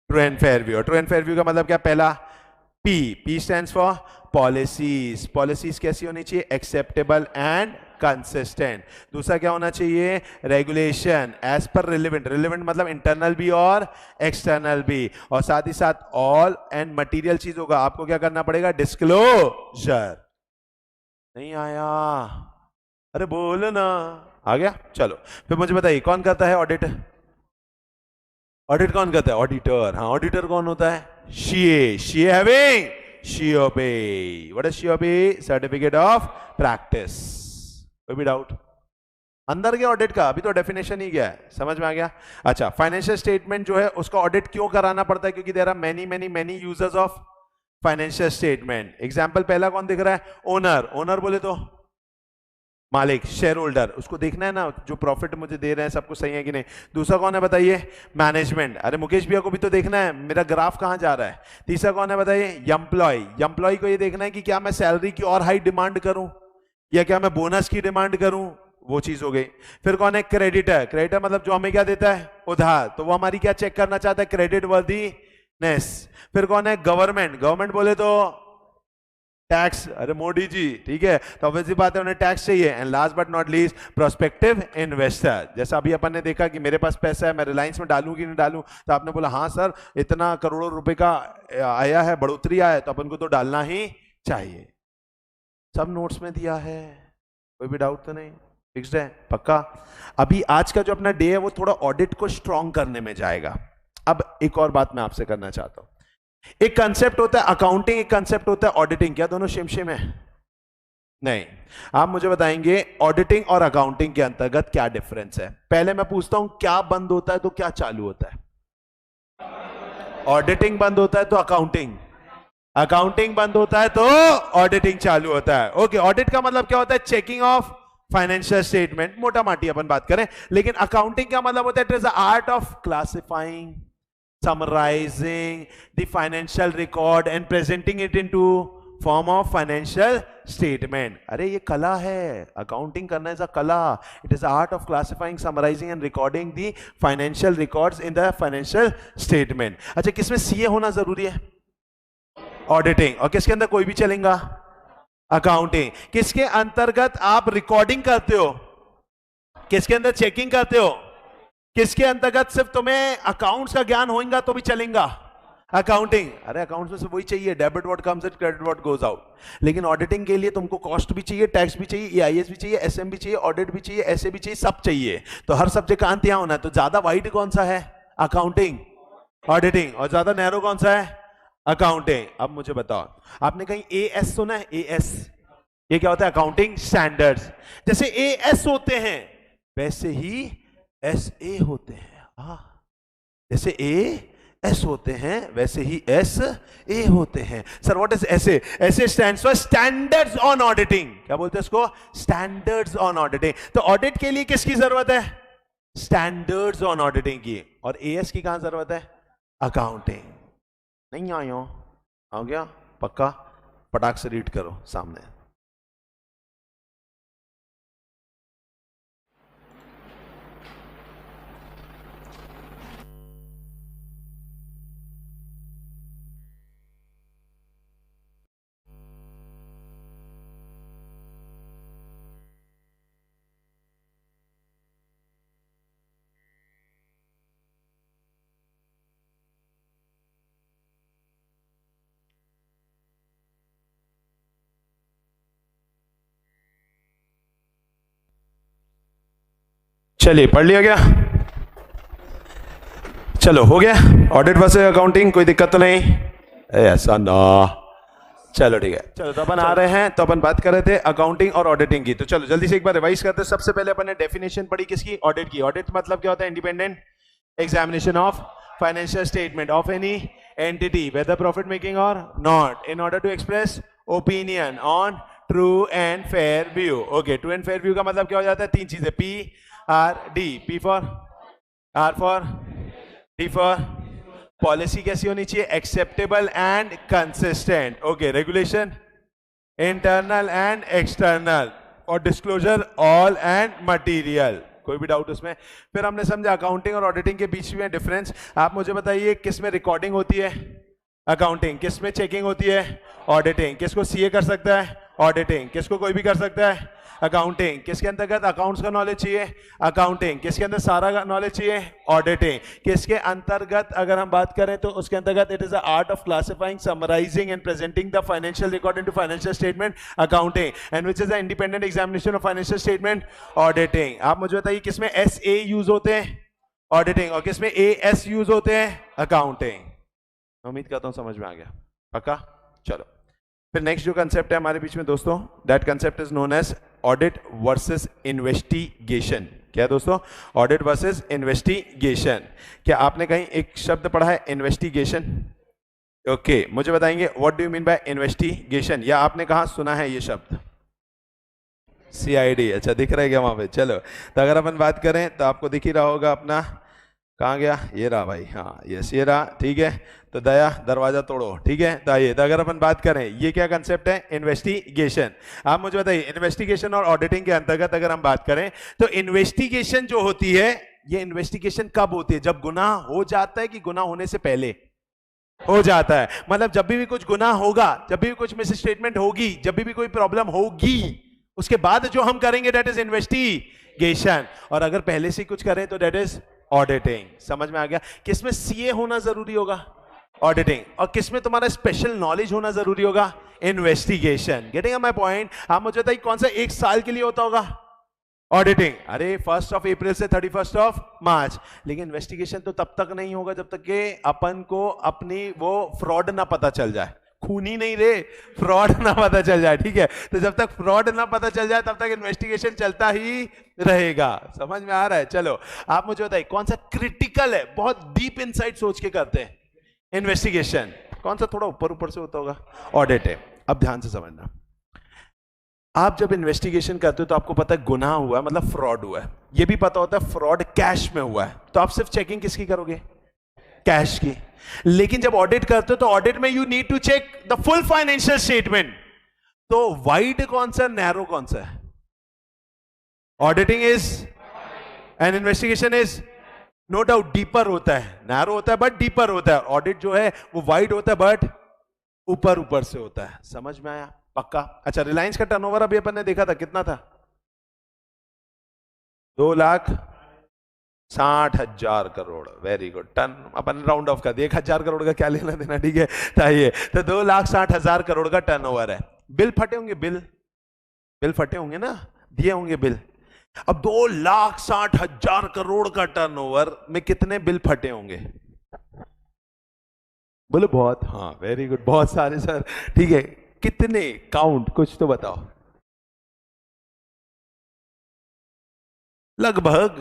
true and fair view. True and fair view का मतलब क्या? पहला P stands for policies. Policies कैसी होनी चाहिए? Acceptable and consistent. दूसरा क्या होना चाहिए? Regulation as per relevant. Relevant मतलब इंटरनल भी और एक्सटर्नल भी, और साथ ही साथ ऑल एंड मटेरियल चीज होगा। आपको क्या करना पड़ेगा? डिस्क्लोजर। नहीं आया? अरे बोलो ना। आ गया? चलो फिर मुझे बताइए कौन करता है ऑडिट? ऑडिट कौन करता है? ऑडिटर। हाँ, ऑडिटर कौन होता है? CA. CA having COP। What is COP? Certificate of practice. कोई भी डाउट? अंदर गया ऑडिट का? अभी तो डेफिनेशन ही गया है, समझ में आ गया? अच्छा, फाइनेंशियल स्टेटमेंट जो है उसका ऑडिट क्यों कराना पड़ता है? क्योंकि there are many many many users of financial statement. Example पहला कौन दिख रहा है? ओनर। ओनर बोले तो मालिक, शेयर होल्डर, उसको देखना है ना जो प्रॉफिट मुझे दे रहे हैं सब कुछ सही है कि नहीं। दूसरा कौन है बताइए? मैनेजमेंट। अरे मुकेश भैया को भी तो देखना है मेरा ग्राफ कहां जा रहा है। तीसरा कौन है बताइए? एम्प्लॉय। एम्प्लॉय को ये देखना है कि क्या मैं सैलरी की और हाई डिमांड करूं या क्या मैं बोनस की डिमांड करूं, वो चीज हो गई। फिर कौन है? क्रेडिटर। क्रेडिटर मतलब जो हमें क्या देता है? उधार। तो वो हमारी क्या चेक करना चाहता है? Credit worthiness. फिर कौन है? गवर्नमेंट। गवर्नमेंट बोले तो टैक्स। अरे मोदी जी, ठीक है, तो ऑब्वियसली बात है उन्हें टैक्स चाहिए। And last but not least prospective investor. जैसा अभी अपन ने देखा कि मेरे पास पैसा है, मैं रिलायंस में डालूं कि नहीं डालूं, तो आपने बोला हाँ सर इतना करोड़ों रुपए का आया है, बढ़ोतरी आया है, तो अपन को तो डालना ही चाहिए। सब नोट्स में दिया है, कोई भी डाउट तो नहीं? फिक्स्ड है? पक्का? अभी आज का जो अपना डे है वो थोड़ा ऑडिट को स्ट्रॉन्ग करने में जाएगा। अब एक और बात मैं आपसे करना चाहता हूं। एक कंसेप्ट होता है अकाउंटिंग, एक कंसेप्ट होता है ऑडिटिंग। क्या दोनों सेम सेम है? नहीं। आप मुझे बताएंगे ऑडिटिंग और अकाउंटिंग के अंतर्गत क्या डिफरेंस है। पहले मैं पूछता हूं क्या बंद होता है तो क्या चालू होता है? ऑडिटिंग बंद होता है तो अकाउंटिंग, अकाउंटिंग बंद होता है तो ऑडिटिंग चालू होता है। ओके, ऑडिट का मतलब क्या होता है? चेकिंग ऑफ फाइनेंशियल स्टेटमेंट, मोटा माटी अपन बात करें। लेकिन अकाउंटिंग का मतलब होता है it is the art of classifying, summarizing the financial record and presenting it into form of financial statement. अरे ये कला है, अकाउंटिंग करना इज अ कला। It is art of classifying, summarising and recording the financial records in the financial statement. अच्छा, किसमें CA होना जरूरी है? ऑडिटिंग। और किसके अंदर कोई भी चलेगा? अकाउंटिंग। किसके अंतर्गत आप रिकॉर्डिंग करते हो? किसके अंदर चेकिंग करते हो? किसके अंतर्गत सिर्फ तुम्हें अकाउंट्स का ज्ञान होगा तो भी चलेगा? अकाउंटिंग। अरे अकाउंट्स में से वही चाहिए, debit what comes in, credit what goes out. लेकिन ऑडिटिंग के लिए तुमको कॉस्ट भी चाहिए, टैक्स भी चाहिए, EIS भी चाहिए, SM भी चाहिए, ऑडिट भी चाहिए, ऐसे भी चाहिए, सब चाहिए। तो हर सब्जेक्ट का अंत यहां होना है। तो ज्यादा वाइड कौन सा है? Accounting, auditing. और ज्यादा नैरो कौन सा है? अकाउंटिंग। अब मुझे बताओ, आपने कहीं AS सुना है? AS ये क्या होता है? Accounting standards. जैसे AS होते हैं वैसे ही SA होते हैं। जैसे AS होते हैं वैसे ही SA होते हैं। Sir what is SA? SA stands for standards on auditing. क्या बोलते हैं इसको? Standards on auditing. तो ऑडिट के लिए किसकी जरूरत है? स्टैंडर्ड्स ऑन ऑडिटिंग की। और AS की कहां जरूरत है? अकाउंटिंग। नहीं आयो? आ गया? पक्का? पटाख से रीड करो सामने। चलिए पढ़ लिया गया? चलो हो गया ऑडिट वर्सेस अकाउंटिंग, कोई दिक्कत तो नहीं? ऐसा ना, चलो ठीक है। चलो तो अपन आ रहे हैं, तो अपन बात कर रहे थे अकाउंटिंग और ऑडिटिंग की। तो चलो जल्दी से एक बार रिवाइज करते हैं। सबसे पहले अपन ने डेफिनेशन पढ़ी किसकी? ऑडिट की। ऑडिट मतलब क्या होता है? Independent examination of financial statement of any entity whether profit making और not in order to express opinion on true and fair view. Okay, true and fair view का मतलब क्या हो जाता है? तीन चीजें, PRD, P for R for D for policy कैसी होनी चाहिए? Acceptable and consistent. Okay, regulation internal and external, और डिस्क्लोजर ऑल एंड मटेरियल। कोई भी डाउट उसमें? फिर हमने समझा अकाउंटिंग और ऑडिटिंग के बीच में डिफरेंस। आप मुझे बताइए किस में रिकॉर्डिंग होती है? अकाउंटिंग। किस में चेकिंग होती है? ऑडिटिंग। किसको सीए कर सकता है? ऑडिटिंग। किसको कोई भी कर सकता है? अकाउंटिंग। किसके अंतर्गत अकाउंट्स का नॉलेज चाहिए? अकाउंटिंग। किसके अंदर सारा नॉलेज चाहिए? ऑडिटिंग। किसके अंतर्गत अगर हम बात करें तो उसके अंतर्गत it is the art of classifying, summarising and presenting the financial record into financial statement, accounting. And which is the independent examination of financial statement, auditing. आप मुझे बताइए किसमें एस ए यूज होते हैं? ऑडिटिंग। और किसमें ए एस यूज होते हैं? अकाउंटिंग। उम्मीद करता हूं समझ में आ गया। पक्का? चलो फिर नेक्स्ट जो कंसेप्ट है हमारे बीच में दोस्तों, that concept is known as audit versus investigation. क्या है दोस्तों? Audit versus investigation. क्या आपने कहीं एक शब्द पढ़ा है इन्वेस्टिगेशन? ओके, मुझे बताएंगे what do you mean bye investigation, या आपने कहां सुना है ये शब्द? सीआईडी। अच्छा, दिख रहा है क्या वहां पे? चलो, तो अगर अपन बात करें तो आपको दिख ही रहा होगा अपना, कहाँ गया? ये रहा भाई, हाँ यस ये रहा, ठीक है। तो दया दरवाजा तोड़ो, ठीक है। तो आइए, तो अगर अपन बात करें ये क्या कंसेप्ट है? इन्वेस्टिगेशन। आप मुझे बताइए इन्वेस्टिगेशन और ऑडिटिंग के अंतर्गत अगर हम बात करें तो इन्वेस्टिगेशन जो होती है, ये इन्वेस्टिगेशन कब होती है? जब गुनाह हो जाता है कि गुनाह होने से पहले हो जाता है? मतलब जब भी कुछ गुनाह होगा, जब भी कुछ मिस स्टेटमेंट होगी, जब भी कोई प्रॉब्लम होगी, उसके बाद जो हम करेंगे दैट इज इन्वेस्टिगेशन। और अगर पहले से कुछ करें तो दैट इज ऑडिटिंग। समझ में आ गया? किसमें सीए होना जरूरी होगा? ऑडिटिंग। और किसमें तुम्हारा स्पेशल नॉलेज होना जरूरी होगा? इन्वेस्टिगेशन। Getting my point? आप मुझे बताइए कौन सा एक साल के लिए होता होगा? ऑडिटिंग। अरे 1 अप्रैल से 31 मार्च। लेकिन इन्वेस्टिगेशन तो तब तक नहीं होगा जब तक कि अपन को अपनी वो फ्रॉड ना पता चल जाए। खूनी नहीं रे, फ्रॉड ना पता चल जाए, ठीक है। तो जब तक फ्रॉड ना पता चल जाए तब तक इन्वेस्टिगेशन चलता ही रहेगा। समझ में आ रहा है? चलो आप मुझे बताइए कौन सा क्रिटिकल है, बहुत डीप इनसाइट सोच के करते हैं इन्वेस्टिगेशन? कौन सा थोड़ा ऊपर ऊपर से होता होगा? ऑडिट है। अब ध्यान से समझना, आप जब इन्वेस्टिगेशन करते हो तो आपको पता है गुनाह हुआ है, मतलब फ्रॉड हुआ है। ये भी पता होता है फ्रॉड कैश में हुआ है, तो आप सिर्फ चेकिंग किसकी करोगे? कैश की। लेकिन जब ऑडिट करते हो तो ऑडिट में you need to check the full financial statement. तो वाइड कौन सा, नैरो कौन सा है? Auditing is and investigation is no doubt deeper होता है, नैरो होता है बट डीपर होता है। ऑडिट जो है वो वाइड होता है बट ऊपर ऊपर से होता है। समझ में आया? पक्का? अच्छा, रिलायंस का टर्नओवर अभी अपन ने देखा था, कितना था? 2,60,000 करोड़। Very good. टन अपन राउंड ऑफ कर दिया, 1,000 करोड़ का क्या लेना देना, ठीक है। तो 2,60,000 करोड़ का टर्नओवर है। बिल फटे होंगे, बिल फटे होंगे ना, दिए होंगे बिल। अब 2,60,000 करोड़ का टर्नओवर में कितने बिल फटे होंगे? बोलो बहुत। हाँ वेरी गुड, बहुत सारे सर, ठीक है। कितने? काउंट कुछ तो बताओ। लगभग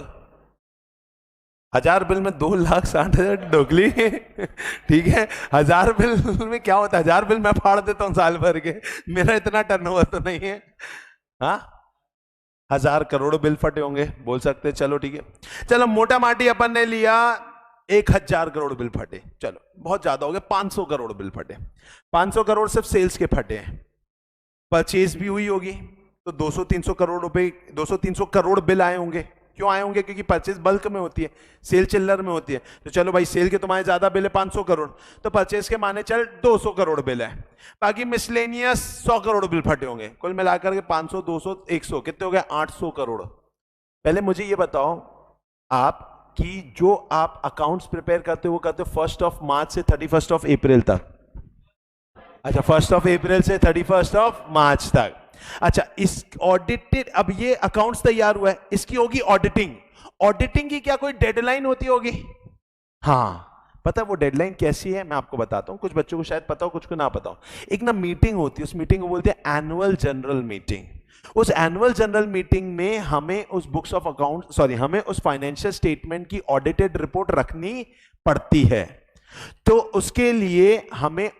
1,000 बिल में 2,60,000 डोगली, ठीक है। 1,000 बिल में क्या होता है? 1,000 बिल मैं फाड़ देता हूं साल भर के, मेरा इतना टर्नओवर तो नहीं है। हाँ, 1,000 करोड़ बिल फटे होंगे बोल सकते। चलो ठीक है, चलो मोटा माटी अपन ने लिया 1,000 करोड़ बिल फटे, चलो बहुत ज्यादा हो गया, 500 करोड़ बिल फटे। 500 करोड़ सिर्फ सेल्स के फटे हैं, परचेज भी हुई होगी तो 200-300 करोड़ रुपए, 200-300 करोड़ बिल आए होंगे। क्यों आए होंगे? क्योंकि परचेज बल्क में होती है, सेल चिल्लर में होती है। तो चलो भाई, सेल के तुम्हारे ज्यादा बिल है 500 करोड़, तो परचेज के माने चल 200 करोड़ बिल है। बाकी मिसलेनियस 100 करोड़ बिल फटे होंगे। कुल मिलाकर के 500, 200, 100 कितने हो गए? 800 करोड़। पहले मुझे ये बताओ आप कि जो आप अकाउंट्स प्रिपेयर करते हो वो करते हो 1 मार्च से 31 अप्रैल तक। अच्छा, 1 अप्रैल से 31 मार्च तक। अच्छा, इस ऑडिटेड, अब ये अकाउंट्स तैयार हुआ है, इसकी होगी ऑडिटिंग। ऑडिटिंग की क्या कोई डेडलाइन होती होगी? हाँ, पता है वो डेडलाइन कैसी है? मैं आपको बताता हूं, कुछ बच्चों को शायद पता हो, कुछ को ना पता हो। एक ना मीटिंग होती है, उस मीटिंग को बोलते हैं एनुअल जनरल मीटिंग। उस एनुअल जनरल मीटिंग में हमें उस बुक्स ऑफ अकाउंट, सॉरी, हमें उस फाइनेंशियल स्टेटमेंट की ऑडिटेड रिपोर्ट रखनी पड़ती है। तो उसके लिए हमें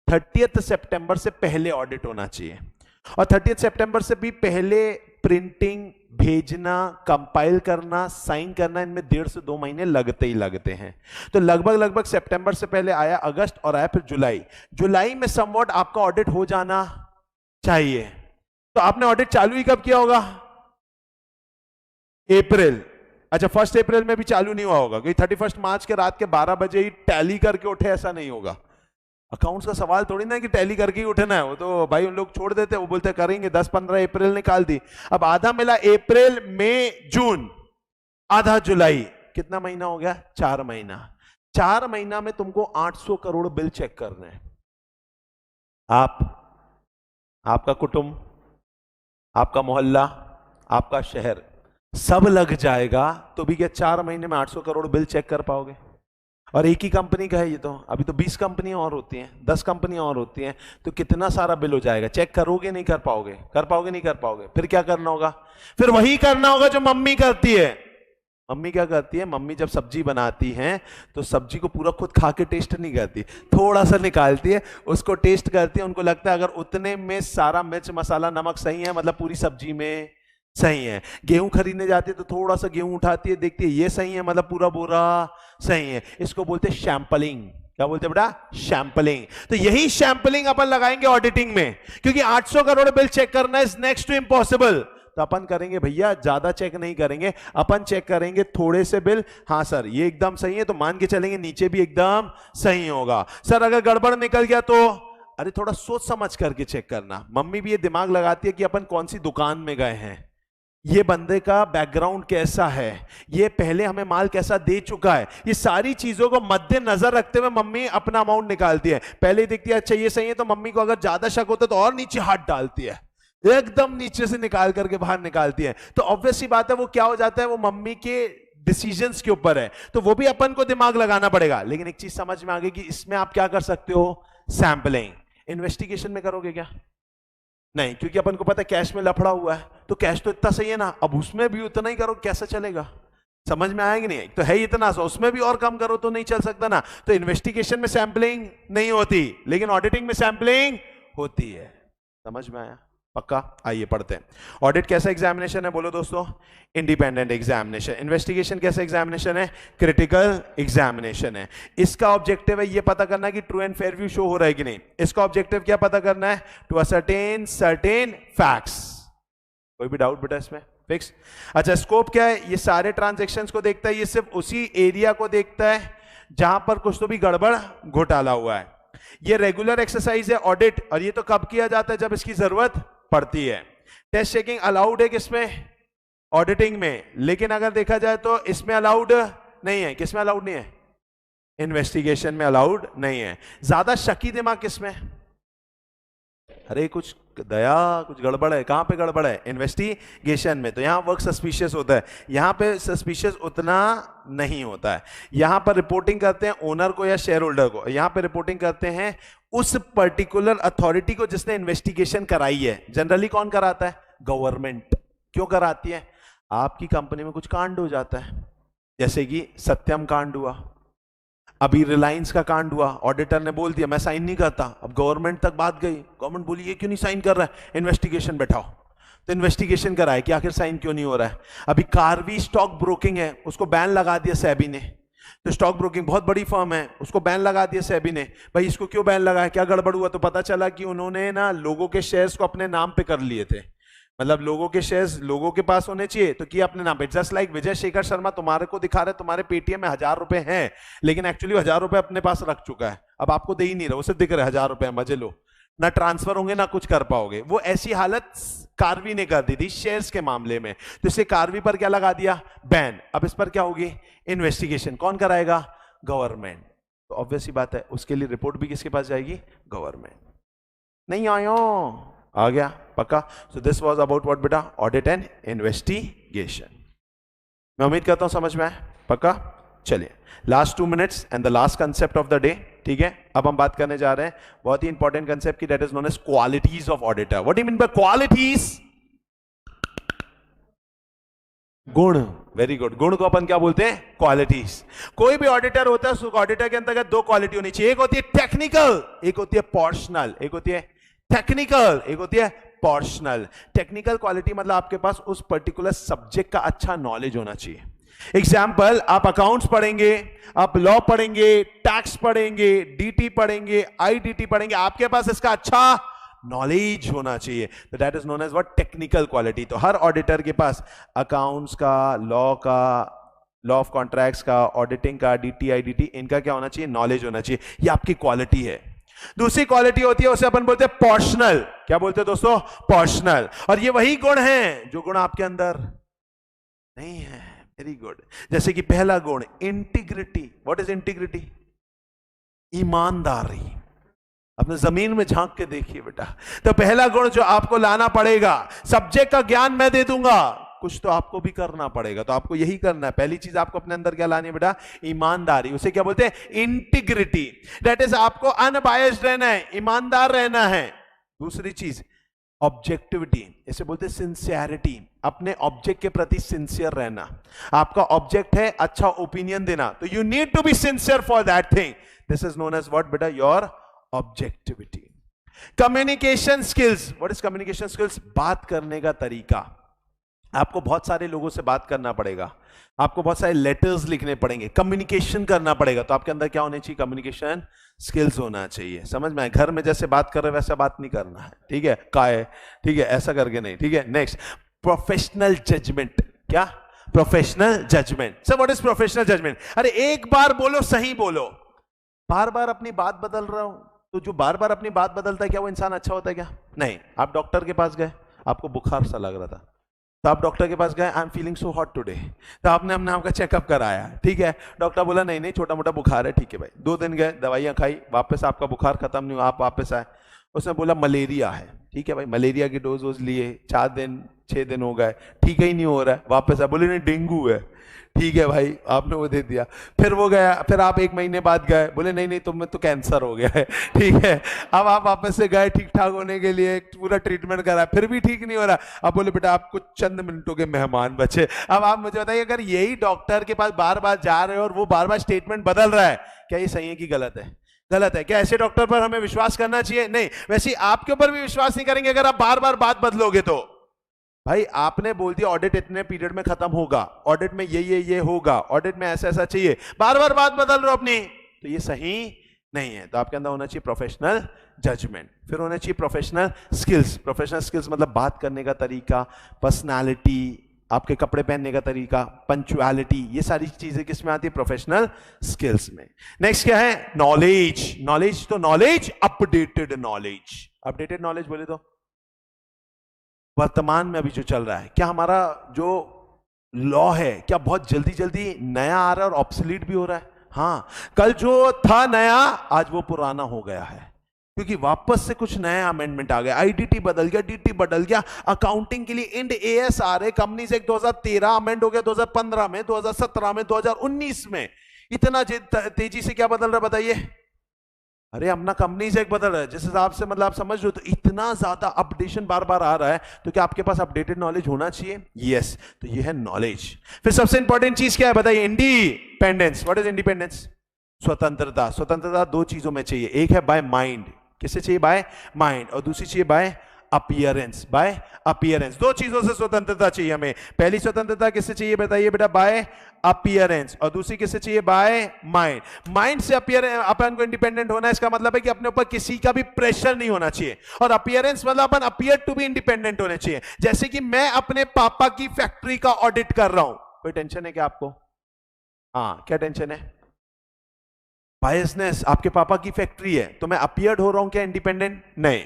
30 सितंबर से पहले ऑडिट होना चाहिए, और 30 सितंबर से भी पहले प्रिंटिंग, भेजना, कंपाइल करना, साइन करना, इनमें 1.5 से 2 महीने लगते ही लगते हैं। तो लगभग सितंबर से पहले आया अगस्त, और आया फिर जुलाई में समवॉट आपका ऑडिट हो जाना चाहिए। तो आपने ऑडिट चालू ही कब किया होगा? अप्रैल। अच्छा, 1 अप्रैल में भी चालू नहीं हुआ होगा, क्योंकि 31 मार्च के रात के 12 बजे ही टैली करके उठे, ऐसा नहीं होगा। अकाउंट्स का सवाल थोड़ी ना कि टैली करके ही उठना है, वो तो भाई उन लोग छोड़ देते, वो बोलते करेंगे 10-15 अप्रैल निकाल दी। अब आधा मिला अप्रैल मई जून, आधा जुलाई, कितना महीना हो गया? 4 महीना। 4 महीना में तुमको 800 करोड़ बिल चेक करने हैं। आप, आपका कुटुंब, आपका मोहल्ला, आपका शहर सब लग जाएगा तो भी क्या 4 महीने में 800 करोड़ बिल चेक कर पाओगे? और एक ही कंपनी का है ये तो, अभी तो 20 कंपनियां और होती हैं, 10 कंपनियां और होती हैं, तो कितना सारा बिल हो जाएगा। चेक करोगे नहीं कर पाओगे, कर पाओगे नहीं कर पाओगे। फिर क्या करना होगा? फिर वही करना होगा जो मम्मी करती है। मम्मी क्या करती है? मम्मी जब सब्जी बनाती हैं तो सब्जी को पूरा खुद खा के टेस्ट नहीं करती, थोड़ा सा निकालती है, उसको टेस्ट करती है। उनको लगता है अगर उतने में सारा मिर्च मसाला नमक सही है, मतलब पूरी सब्जी में सही है। गेहूं खरीदने जाती है तो थोड़ा सा गेहूं उठाती है, देखती है ये सही है, मतलब पूरा बोरा सही है। इसको बोलते हैं सैंपलिंग। क्या बोलते हैं बेटा? सैंपलिंग। तो यही सैंपलिंग अपन लगाएंगे ऑडिटिंग में, क्योंकि 800 करोड़ बिल चेक करना इज नेक्स्ट टू इम्पॉसिबल। तो अपन करेंगे भैया, ज्यादा चेक नहीं करेंगे, अपन चेक करेंगे थोड़े से बिल। हाँ सर ये एकदम सही है, तो मान के चलेंगे नीचे भी एकदम सही होगा। सर अगर गड़बड़ निकल गया तो, अरे थोड़ा सोच समझ करके चेक करना। मम्मी भी ये दिमाग लगाती है कि अपन कौन सी दुकान में गए हैं, ये बंदे का बैकग्राउंड कैसा है, ये पहले हमें माल कैसा दे चुका है, ये सारी चीजों को मद्देनजर रखते हुए मम्मी अपना अमाउंट निकालती है। पहले ही देखती है अच्छा ये सही है, तो मम्मी को अगर ज्यादा शक होता है तो और नीचे हाथ डालती है, एकदम नीचे से निकाल करके बाहर निकालती है। तो ऑब्वियस सी बात है वो क्या हो जाता है, वो मम्मी के डिसीजंस के ऊपर है, तो वो भी अपन को दिमाग लगाना पड़ेगा। लेकिन एक चीज समझ में आ गई कि इसमें आप क्या कर सकते हो? सैंपलिंग। इन्वेस्टिगेशन में करोगे क्या? नहीं, क्योंकि अपन को पता है कैश में लफड़ा हुआ है, तो कैश तो इतना सही है ना, अब उसमें भी उतना ही करो, कैसा चलेगा? समझ में आएगी नहीं? तो है इतना सा, उसमें भी और कम करो तो नहीं चल सकता ना। तो इन्वेस्टिगेशन में सैंपलिंग नहीं होती, लेकिन ऑडिटिंग में सैंपलिंग होती है। समझ में आया? पक्का? आइए पढ़ते हैं। ऑडिट कैसा एग्जामिनेशन है बोलो दोस्तों? Independent examination. इन्वेस्टिगेशन कैसा एग्जामिनेशन है? क्रिटिकल एग्जामिनेशन है। इसका ऑब्जेक्टिव है ये पता करना कि true and fair view show हो रहा है कि नहीं। इसका ऑब्जेक्टिव क्या पता करना है? To ascertain certain facts. कोई भी डाउट बेटा इसमें? फिक्स। अच्छा स्कोप क्या है? ये सारे ट्रांजेक्शन्स को देखता है, ये सिर्फ उसी एरिया को देखता है जहां पर कुछ तो भी गड़बड़ घोटाला हुआ है। ये रेगुलर एक्सरसाइज है ऑडिट, और ये तो कब किया जाता है? जब इसकी जरूरत पड़ती है। टेस्ट चेकिंग अलाउड है किसमें? ऑडिटिंग में। लेकिन अगर देखा जाए तो इसमें अलाउड नहीं है। किसमें अलाउड नहीं है? इन्वेस्टिगेशन में अलाउड नहीं है। ज्यादा शकी दिमाग किसमें? अरे कुछ दया, कुछ गड़बड़ है। कहां पे गड़बड़ है? इन्वेस्टिगेशन में। तो यहां वर्क सस्पिशियस होता है, यहां पे सस्पिशियस उतना नहीं होता है। यहां पर रिपोर्टिंग करते हैं ओनर को या शेयर होल्डर को, यहां पे रिपोर्टिंग करते हैं उस पर्टिकुलर अथॉरिटी को जिसने इन्वेस्टिगेशन कराई है। जनरली कौन कराता है? गवर्नमेंट। क्यों कराती है? आपकी कंपनी में कुछ कांड हो जाता है, जैसे कि सत्यम कांड हुआ, अभी रिलायंस का कांड हुआ, ऑडिटर ने बोल दिया मैं साइन नहीं करता। अब गवर्नमेंट तक बात गई, गवर्नमेंट बोली ये क्यों नहीं साइन कर रहा है? इन्वेस्टिगेशन बैठाओ। तो इन्वेस्टिगेशन कराए कि आखिर साइन क्यों नहीं हो रहा है। अभी कार्वी स्टॉक ब्रोकिंग है, उसको बैन लगा दिया सेबी ने। तो स्टॉक ब्रोकिंग बहुत बड़ी फर्म है, उसको बैन लगा दिया सेबी ने। भाई इसको क्यों बैन लगाया? क्या गड़बड़ हुआ? तो पता चला कि उन्होंने ना लोगों के शेयर्स को अपने नाम पे कर लिए थे। मतलब लोगों के शेयर्स लोगों के पास होने चाहिए, तो किया अपने नाम पे। जस्ट लाइक विजय शेखर शर्मा तुम्हारे को दिखा रहे तुम्हारे पेटीएम में 1000 रुपए हैं, लेकिन एक्चुअली 1000 रुपए अपने पास रख चुका है, अब आपको दे ही नहीं रहा, उसे दिख रहा है 1000 रुपए, मजे लो। ना ट्रांसफर होंगे ना कुछ कर पाओगे। वो ऐसी हालत कार्वी ने कर दी थी शेयर्स के मामले में, तो इसे कार्वी पर क्या लगा दिया? बैन। अब इस पर क्या होगी? इन्वेस्टिगेशन। कौन कराएगा? गवर्नमेंट। तो ऑब्वियस ही बात है उसके लिए रिपोर्ट भी किसके पास जाएगी? गवर्नमेंट। नहीं आयो? आ गया? पक्का? So this was about what बेटा? Audit and investigation. मैं उम्मीद करता हूं समझ में आया। पक्का? चलिए last 2 minutes and the last concept of the day. ठीक है, अब हम बात करने जा रहे हैं बहुत ही इंपॉर्टेंट कंसेप्ट की, that is known as qualities of auditor. What do you mean by qualities? गुण। Very good. गुण को अपन क्या बोलते हैं? क्वालिटीज। कोई भी ऑडिटर होता है, उस ऑडिटर के अंतर्गत 2 क्वालिटी होनी चाहिए। एक होती है टेक्निकल, एक होती है पर्सनल। एक होती है टेक्निकल, एक होती है पर्सनल। टेक्निकल क्वालिटी मतलब आपके पास उस पर्टिकुलर सब्जेक्ट का अच्छा नॉलेज होना चाहिए। एग्जाम्पल, आप अकाउंट्स पढ़ेंगे, आप लॉ पढ़ेंगे, टैक्स पढ़ेंगे, डीटी पढ़ेंगे, आईडीटी पढ़ेंगे, आपके पास इसका अच्छा नॉलेज होना चाहिए। तो that is known as what? Technical quality. तो हर ऑडिटर के पास अकाउंट्स का, लॉ ऑफ कॉन्ट्रैक्ट्स का, ऑडिटिंग का, डीटी आईडीटी, इनका क्या होना चाहिए? नॉलेज होना चाहिए। ये आपकी क्वालिटी है। दूसरी क्वालिटी होती है उसे अपन बोलते हैं पर्सनल। क्या बोलते हैं दोस्तों? पर्सनल। और ये वही गुण हैं जो गुण आपके अंदर नहीं है। Very good. जैसे कि पहला गुण इंटीग्रिटी। What is integrity? ईमानदारी। अपने जमीन में झांक के देखिए बेटा। तो पहला गुण जो आपको लाना पड़ेगा, सब्जेक्ट का ज्ञान मैं दे दूंगा, कुछ तो आपको भी करना पड़ेगा। तो आपको यही करना है। पहली चीज आपको अपने अंदर क्या लानी है बेटा? ईमानदारी। उसे क्या बोलते हैं? इंटीग्रिटी। दैट इज आपको अनबायस्ड रहना है, ईमानदार रहना है। दूसरी चीज ऑब्जेक्टिविटी, इसे बोलते हैं सिंसियरिटी। अपने ऑब्जेक्ट के प्रति सिंसियर रहना। आपका ऑब्जेक्ट है अच्छा ओपिनियन देना, तो you need to be sincere for that thing. This is known as what बेटा? Your objectivity. Communication skills. What is communication skills? बात करने का तरीका। आपको बहुत सारे लोगों से बात करना पड़ेगा, आपको बहुत सारे लेटर्स लिखने पड़ेंगे, कम्युनिकेशन करना पड़ेगा। तो आपके अंदर क्या होने चाहिए? कम्युनिकेशन स्किल्स होना चाहिए। समझ में आए? घर में जैसे बात कर रहे हैं वैसा बात नहीं करना है, ठीक है? काय, ठीक है, ऐसा करके नहीं, ठीक है? Next, professional judgement. क्या? Professional judgement. Sir what is professional judgement? अरे एक बार बोलो, सही बोलो। बार बार अपनी बात बदल रहा हूं, तो जो बार बार अपनी बात बदलता है क्या वो इंसान अच्छा होता है क्या? नहीं। आप डॉक्टर के पास गए, आपको बुखार सा लग रहा था, तो आप डॉक्टर के पास गए, I am feeling so hot today, तो आपने अपने आप का चेकअप कराया, ठीक है? डॉक्टर बोला नहीं नहीं छोटा मोटा बुखार है, ठीक है भाई। 2 दिन गए, दवाइयां खाई, वापस आपका बुखार खत्म नहीं हुआ, आप वापस आए, उसने बोला मलेरिया है, ठीक है भाई। मलेरिया की डोज वोज लिए, 4 दिन 6 दिन हो गए, ठीक ही नहीं हो रहा है, वापस आए, बोले नहीं डेंगू है, ठीक है भाई, आपने वो दे दिया। फिर वो गया, फिर आप 1 महीने बाद गए, बोले नहीं नहीं तुम्हें तो कैंसर हो गया है, ठीक है। अब आप वापस से गए ठीक ठाक होने के लिए, पूरा ट्रीटमेंट करा, फिर भी ठीक नहीं हो रहा। अब बोले बेटा आप कुछ चंद मिनटों के मेहमान बचे। अब आप मुझे बताइए, अगर यही डॉक्टर के पास बार बार जा रहे हो और वो बार बार स्टेटमेंट बदल रहा है, क्या ये सही है कि गलत है? गलत है। क्या ऐसे डॉक्टर पर हमें विश्वास करना चाहिए? नहीं। वैसे आपके ऊपर भी विश्वास नहीं करेंगे अगर आप बार बार बात बदलोगे तो। भाई आपने बोल दिया ऑडिट इतने पीरियड में खत्म होगा, ऑडिट में ये होगा, ऑडिट में ऐसा ऐसा चाहिए, बार बार बात बदल रहे हो अपनी, तो ये सही नहीं है। तो आपके अंदर होना चाहिए प्रोफेशनल जजमेंट। फिर होना चाहिए प्रोफेशनल स्किल्स। प्रोफेशनल स्किल्स मतलब बात करने का तरीका, पर्सनालिटी, आपके कपड़े पहनने का तरीका, पंक्चुअलिटी, ये सारी चीजें किस में आती है? प्रोफेशनल स्किल्स में। नेक्स्ट क्या है? नॉलेज। नॉलेज तो knowledge, updated knowledge. Updated knowledge बोले तो वर्तमान में अभी जो चल रहा है, क्या हमारा जो लॉ है क्या बहुत जल्दी जल्दी नया आ रहा है और ऑब्सोलीट भी हो रहा है? हाँ, कल जो था नया आज वो पुराना हो गया है, क्योंकि वापस से कुछ नया अमेंडमेंट आ गया, आईडीटी बदल गया, डीटी बदल गया, अकाउंटिंग के लिए इंड एएस आ रहे, कंपनीज एक्ट 2013 अमेंड हो गया, 2015 में, 2017 में, 2019 में। इतना तेजी से क्या बदल रहा है बताइए? अरे अपना कंपनीज एक्ट बदल रहा है, जिस हिसाब से मतलब आप समझ रहे हो, तो इतना ज्यादा अपडेशन बार बार आ रहा है, तो क्या आपके पास अपडेटेड नॉलेज होना चाहिए? यस। तो ये है नॉलेज। फिर सबसे इंपॉर्टेंट चीज क्या है बताइए? इंडिपेंडेंस। What is independence? स्वतंत्रता। स्वतंत्रता 2 चीजों में चाहिए, एक है बाय माइंड, किससे चाहिए? बाय माइंड, और दूसरी चाहिए बाय अपीयरेंस। बाय अपीयरेंस, 2 चीजों से स्वतंत्रता चाहिए हमें। पहली स्वतंत्रता किससे चाहिए बताइए बेटा? By appearance. और दूसरी किससे चाहिए? By mind. माइंड से अपीयरेंस, अपन को इंडिपेंडेंट होना है, इसका मतलब है कि अपने ऊपर किसी का भी प्रेशर नहीं होना चाहिए। और अपीयरेंस मतलब अपन अपीयर टू बी इंडिपेंडेंट होने चाहिए। जैसे कि मैं अपने पापा की फैक्ट्री का ऑडिट कर रहा हूं, कोई टेंशन है क्या आपको? हाँ, क्या टेंशन है? बायसनेस, आपके पापा की फैक्ट्री है तो मैं अपीयर्ड हो रहा हूं क्या इंडिपेंडेंट? नहीं।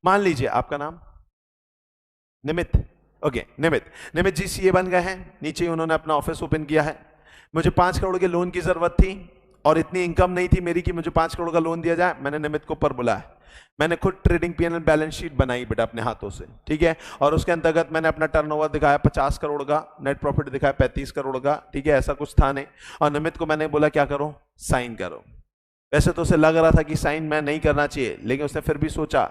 मान लीजिए आपका नाम निमित, ओके, निमित जी सीए बन गए हैं, नीचे ही उन्होंने अपना ऑफिस ओपन किया है। मुझे 5 करोड़ के लोन की जरूरत थी और इतनी इनकम नहीं थी मेरी कि मुझे 5 करोड़ का लोन दिया जाए। मैंने निमित को ऊपर बुलाया, मैंने खुद ट्रेडिंग पीएनएल बैलेंस शीट बनाई बेटा अपने हाथों से, ठीक है। और उसके अंतर्गत मैंने अपना टर्नओवर दिखाया 50 करोड़ का, नेट प्रॉफिट दिखाया 35 करोड़ का, ठीक है, ऐसा कुछ था नहीं। और निमित को मैंने बोला क्या करो? साइन करो। वैसे तो उसे लग रहा था कि साइन मैं नहीं करना चाहिए, लेकिन उसने फिर भी सोचा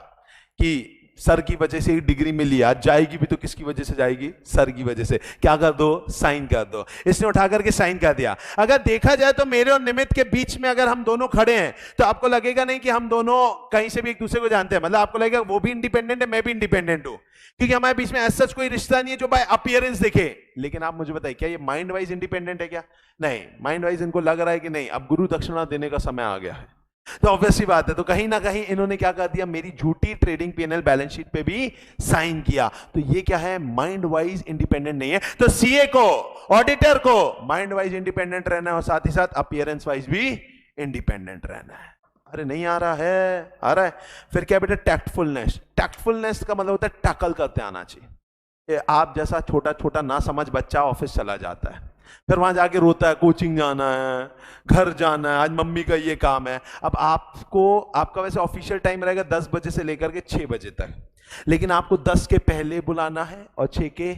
कि सर की वजह से ही डिग्री मिली, आज जाएगी भी तो किसकी वजह से जाएगी? सर की वजह से। क्या कर दो? साइन कर दो। इसने उठा करके साइन कर दिया। अगर देखा जाए तो मेरे और निमित के बीच में अगर हम दोनों खड़े हैं तो आपको लगेगा नहीं कि हम दोनों कहीं से भी एक दूसरे को जानते हैं, मतलब आपको लगेगा वो भी इंडिपेंडेंट है, मैं भी इंडिपेंडेंट हूं, क्योंकि हमारे बीच में ऐसा कोई रिश्ता नहीं है जो बाय अपीयरेंस दिखे। लेकिन आप मुझे बताइए, क्या ये माइंड वाइज इंडिपेंडेंट है क्या? नहीं। माइंड वाइज इनको लग रहा है कि नहीं, अब गुरु दक्षिणा देने का समय आ गया है, तो ऑब्वियस सी बात है। तो कहीं ना कहीं इन्होंने क्या कर दिया? मेरी झूठी ट्रेडिंग पीएनएल बैलेंस शीट पे भी साइन किया। तो ये क्या है? माइंड वाइज इंडिपेंडेंट नहीं है। तो सीए को, ऑडिटर को माइंड वाइज इंडिपेंडेंट रहना है और साथ ही साथ अपीयरेंस वाइज भी इंडिपेंडेंट रहना है। अरे नहीं आ रहा है, आ रहा है। फिर क्या बेटा, टैक्टफुलनेस। टैक्टफुलनेस का मतलब होता है टैकल करते आना चाहिए। आप जैसा छोटा छोटा ना समझ बच्चा ऑफिस चला जाता है, फिर वहां जाके रोता है, कोचिंग जाना है, घर जाना है, आज मम्मी का ये काम है। अब आपको, आपका वैसे ऑफिशियल टाइम रहेगा 10 बजे से लेकर के 6 बजे तक, लेकिन आपको 10 के पहले बुलाना है और 6 के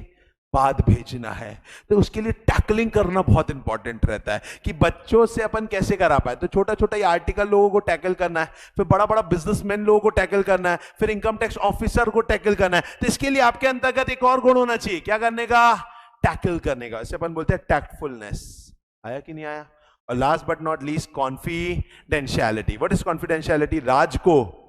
बाद भेजना है। तो उसके लिए टैकलिंग करना बहुत इंपॉर्टेंट रहता है कि बच्चों से अपन कैसे करा पाए। तो छोटा छोटा ये आर्टिकल लोगों को टैकल करना है, फिर बड़ा बड़ा बिजनेसमैन लोगों को टैकल करना है, फिर इनकम टैक्स ऑफिसर को टैकल करना है। तो इसके लिए आपके अंतर्गत एक और गुण होना चाहिए, क्या करने का, टैकल करने का। इसे अपन बोलते हैं टैक्टफुलनेस। आया कि नहीं आया? और last but not least, confidentiality. What is confidentiality? राज को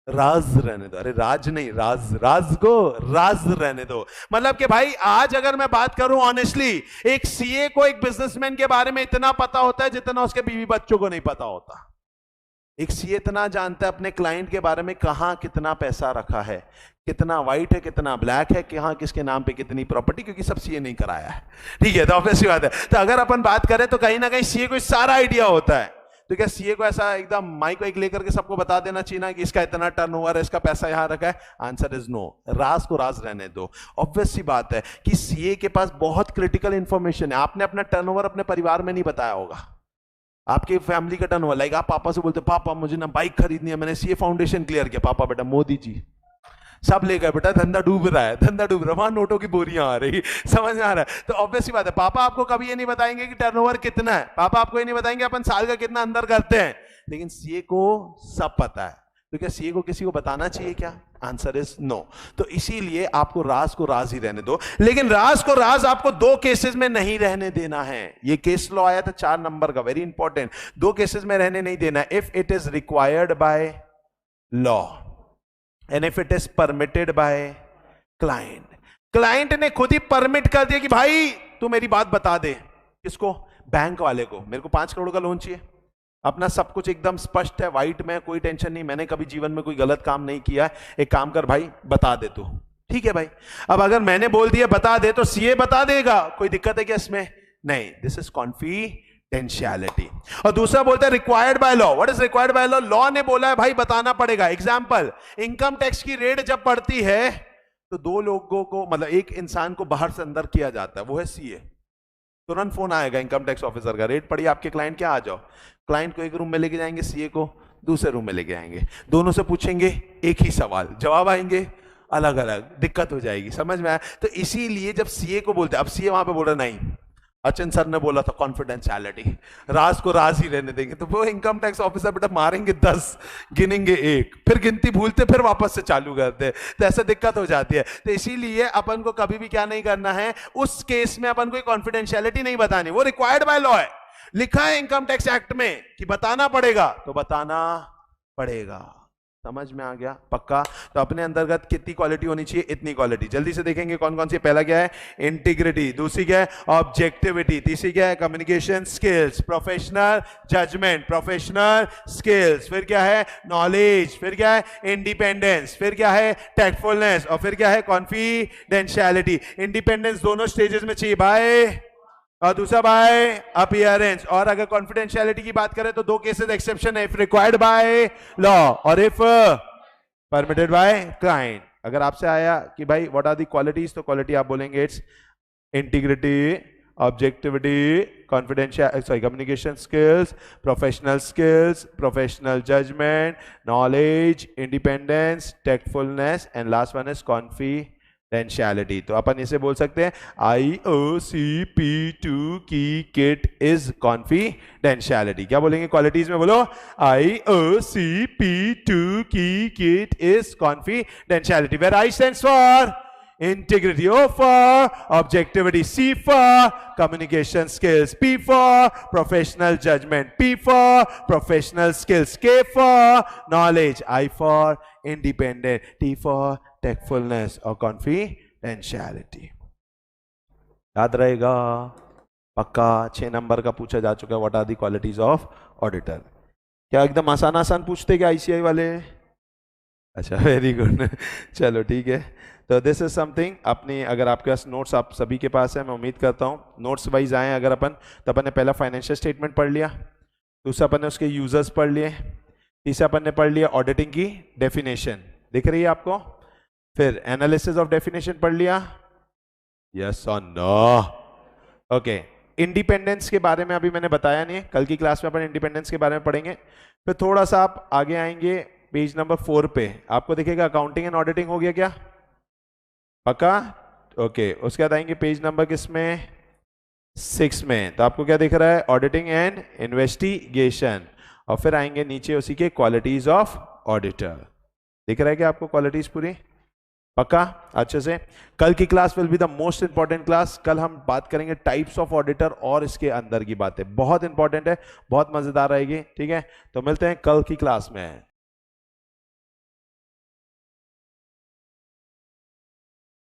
राज रहने दो। अरे राज नहीं, राज, राज को राज रहने दो। मतलब कि भाई आज अगर मैं बात करूं ऑनेस्टली, एक सीए को एक बिजनेसमैन के बारे में इतना पता होता है जितना उसके बीवी बच्चों को नहीं पता होता। एक सीए इतना जानता है अपने क्लाइंट के बारे में, कहां कितना पैसा रखा है, कितना व्हाइट है, कितना ब्लैक है, कहां किसके नाम पे कितनी प्रॉपर्टी, क्योंकि सब सीए नहीं कराया है। ठीक है, तो ऑब्वियसली बात है। तो अगर अपन बात करें तो कहीं ना कहीं सीए को सारा आइडिया होता है। तो क्या सीए को ऐसा एकदम माइक वाइक लेकर के सबको बता देना चाहिए ना कि इसका इतना टर्नओवर है, इसका पैसा यहां रखा है? Answer is no. राज को राज रहने दो। ऑब्वियस सी बात है कि सीए के पास बहुत क्रिटिकल इंफॉर्मेशन है। आपने अपना टर्नओवर अपने परिवार में नहीं बताया होगा, आपके फैमिली का टर्नओवर। लाइक आप पापा से बोलते, पापा मुझे ना बाइक खरीदनी है, मैंने सीए फाउंडेशन क्लियर किया। पापा बेटा मोदी जी सब ले गए, बेटा धंधा डूब रहा है, धंधा डूब रहा है, वहां नोटों की बोरियां आ रही, समझ में आ रहा है? तो ऑब्वियस बात है, पापा आपको कभी ये नहीं बताएंगे कि टर्नओवर कितना है, पापा आपको ये नहीं बताएंगे अपन साल का कितना अंदर करते हैं, लेकिन सीए को सब पता है। तो क्या सीए को किसी को बताना चाहिए क्या? Answer is no. तो इसीलिए आपको राज को राज ही रहने दो। लेकिन राज को राज आपको 2 केसेस में नहीं रहने देना है। ये केस लॉ आया था 4 नंबर का, वेरी इंपॉर्टेंट। 2 केसेस में रहने नहीं देना। If it is required by law and if it is permitted by client. Client ने खुद ही परमिट कर दिया कि भाई तू मेरी बात बता दे। किसको? बैंक वाले को। मेरे को 5 करोड़ का लोन चाहिए, अपना सब कुछ एकदम स्पष्ट है, व्हाइट में, कोई टेंशन नहीं, मैंने कभी जीवन में कोई गलत काम नहीं किया है, एक काम कर भाई बता दे तू। ठीक है भाई। अब अगर मैंने बोल दिया बता दे तो सीए बता देगा, कोई दिक्कत है क्या इसमें? नहीं। This is confidentiality. और दूसरा बोलता है required by law. What is required by law? Law ने बोला है भाई बताना पड़ेगा। एग्जांपल, इनकम टैक्स की रेट जब पड़ती है तो 2 लोगों को, मतलब एक इंसान को बाहर से अंदर किया जाता है, वो है सीए। तुरंत फोन आएगा इनकम टैक्स ऑफिसर का, रेट पड़ी आपके क्लाइंट क्या, आ जाओ। क्लाइंट को एक रूम में लेके जाएंगे, सीए को दूसरे रूम में लेके आएंगे, दोनों से पूछेंगे एक ही सवाल, जवाब आएंगे अलग अलग, दिक्कत हो जाएगी। समझ में आया? तो इसीलिए जब सीए को बोलते, अब सीए वहां पे बोल रहा नहीं, अचन सर ने बोला था कॉन्फिडेंशियलिटी, राज को राज ही रहने देंगे, तो वो इनकम टैक्स ऑफिसर बेटा मारेंगे 10, गिनेंगे 1, फिर गिनती भूलते, फिर वापस से चालू करते, तो ऐसे दिक्कत हो जाती है। तो इसीलिए अपन को कभी भी क्या नहीं करना है, उस केस में अपन को कॉन्फिडेंशियलिटी नहीं बतानी, वो रिक्वायर्ड बाय लॉ है, लिखा है इनकम टैक्स एक्ट में कि बताना पड़ेगा, तो बताना पड़ेगा। समझ में आ गया? पक्का? तो अपने अंतर्गत कितनी क्वालिटी होनी चाहिए? इतनी क्वालिटी। जल्दी से देखेंगे कौन कौन सी। पहला क्या है? इंटीग्रिटी। दूसरी क्या है? ऑब्जेक्टिविटी। तीसरी क्या है? Communication skills, professional judgement, professional skills. फिर क्या है? नॉलेज। फिर क्या है? इंडिपेंडेंस। फिर क्या है? टैक्टफुलनेस। और फिर क्या है? कॉन्फिडेंशियलिटी। इंडिपेंडेंस दोनों स्टेजेस में चाहिए बाय, और दूसरा बाय अपीयरेंस। और अगर कॉन्फिडेंशियलिटी की बात करें तो 2 केसेस एक्सेप्शन है, इफ रिक्वायर्ड बाय लॉ और इफ परमिटेड बाय क्लाइंट। अगर आपसे आया कि भाई व्हाट आर द क्वालिटीज, तो क्वालिटी आप बोलेंगे it's integrity, objectivity, communication skills, professional judgement, knowledge, independence, tactfulness, and last one is confidentiality. तो अपन इसे बोल सकते हैं IOCP2 की किट इज कॉन्फिडेंशियलिटी। क्या बोलेंगे क्वालिटीज में? बोलो IOCP2 की किट is confidentiality. Where I stands for integrity, O for objectivity, C for communication skills, P for professional judgment, P for professional skills, K for knowledge, I for independent, T for tactfulness और confidentiality। याद रहेगा? पक्का? 6 number का पूछा जा चुका है, what are the qualities of auditor. क्या एकदम आसान आसान पूछते क्या ICI वाले? अच्छा, वेरी गुड। चलो ठीक है। तो दिस इज समथिंग अपनी, अगर आपके पास नोट्स आप सभी के पास है, मैं उम्मीद करता हूँ नोट्स वाइज आए। अगर अपन, तो अपन ने पहला फाइनेंशियल स्टेटमेंट पढ़ लिया, दूसरा अपन ने उसके यूजर्स पढ़ लिए, इसे अपन ने पढ़ लिया ऑडिटिंग की डेफिनेशन, दिख रही है आपको। फिर एनालिसिस ऑफ डेफिनेशन पढ़ लिया, यस और नो। ओके, इंडिपेंडेंस के बारे में अभी मैंने बताया नहीं है, कल की क्लास में अपन इंडिपेंडेंस के बारे में पढ़ेंगे। फिर थोड़ा सा आप आगे आएंगे पेज नंबर 4 पे, आपको दिखेगा अकाउंटिंग एंड ऑडिटिंग हो गया क्या, पक्का? ओके, उसके बाद आएंगे पेज नंबर किसमें, 6 में, तो आपको क्या दिख रहा है, ऑडिटिंग एंड इन्वेस्टिगेशन। और फिर आएंगे नीचे उसी के क्वालिटीज ऑफ ऑडिटर, दिख रहा है क्या आपको क्वालिटीज पूरी, पक्का अच्छे से। कल की class will be the most important class, कल हम बात करेंगे टाइप्स ऑफ ऑडिटर और इसके अंदर की बातें, बहुत इंपॉर्टेंट है, बहुत मजेदार रहेगी, ठीक है। तो मिलते हैं कल की क्लास में।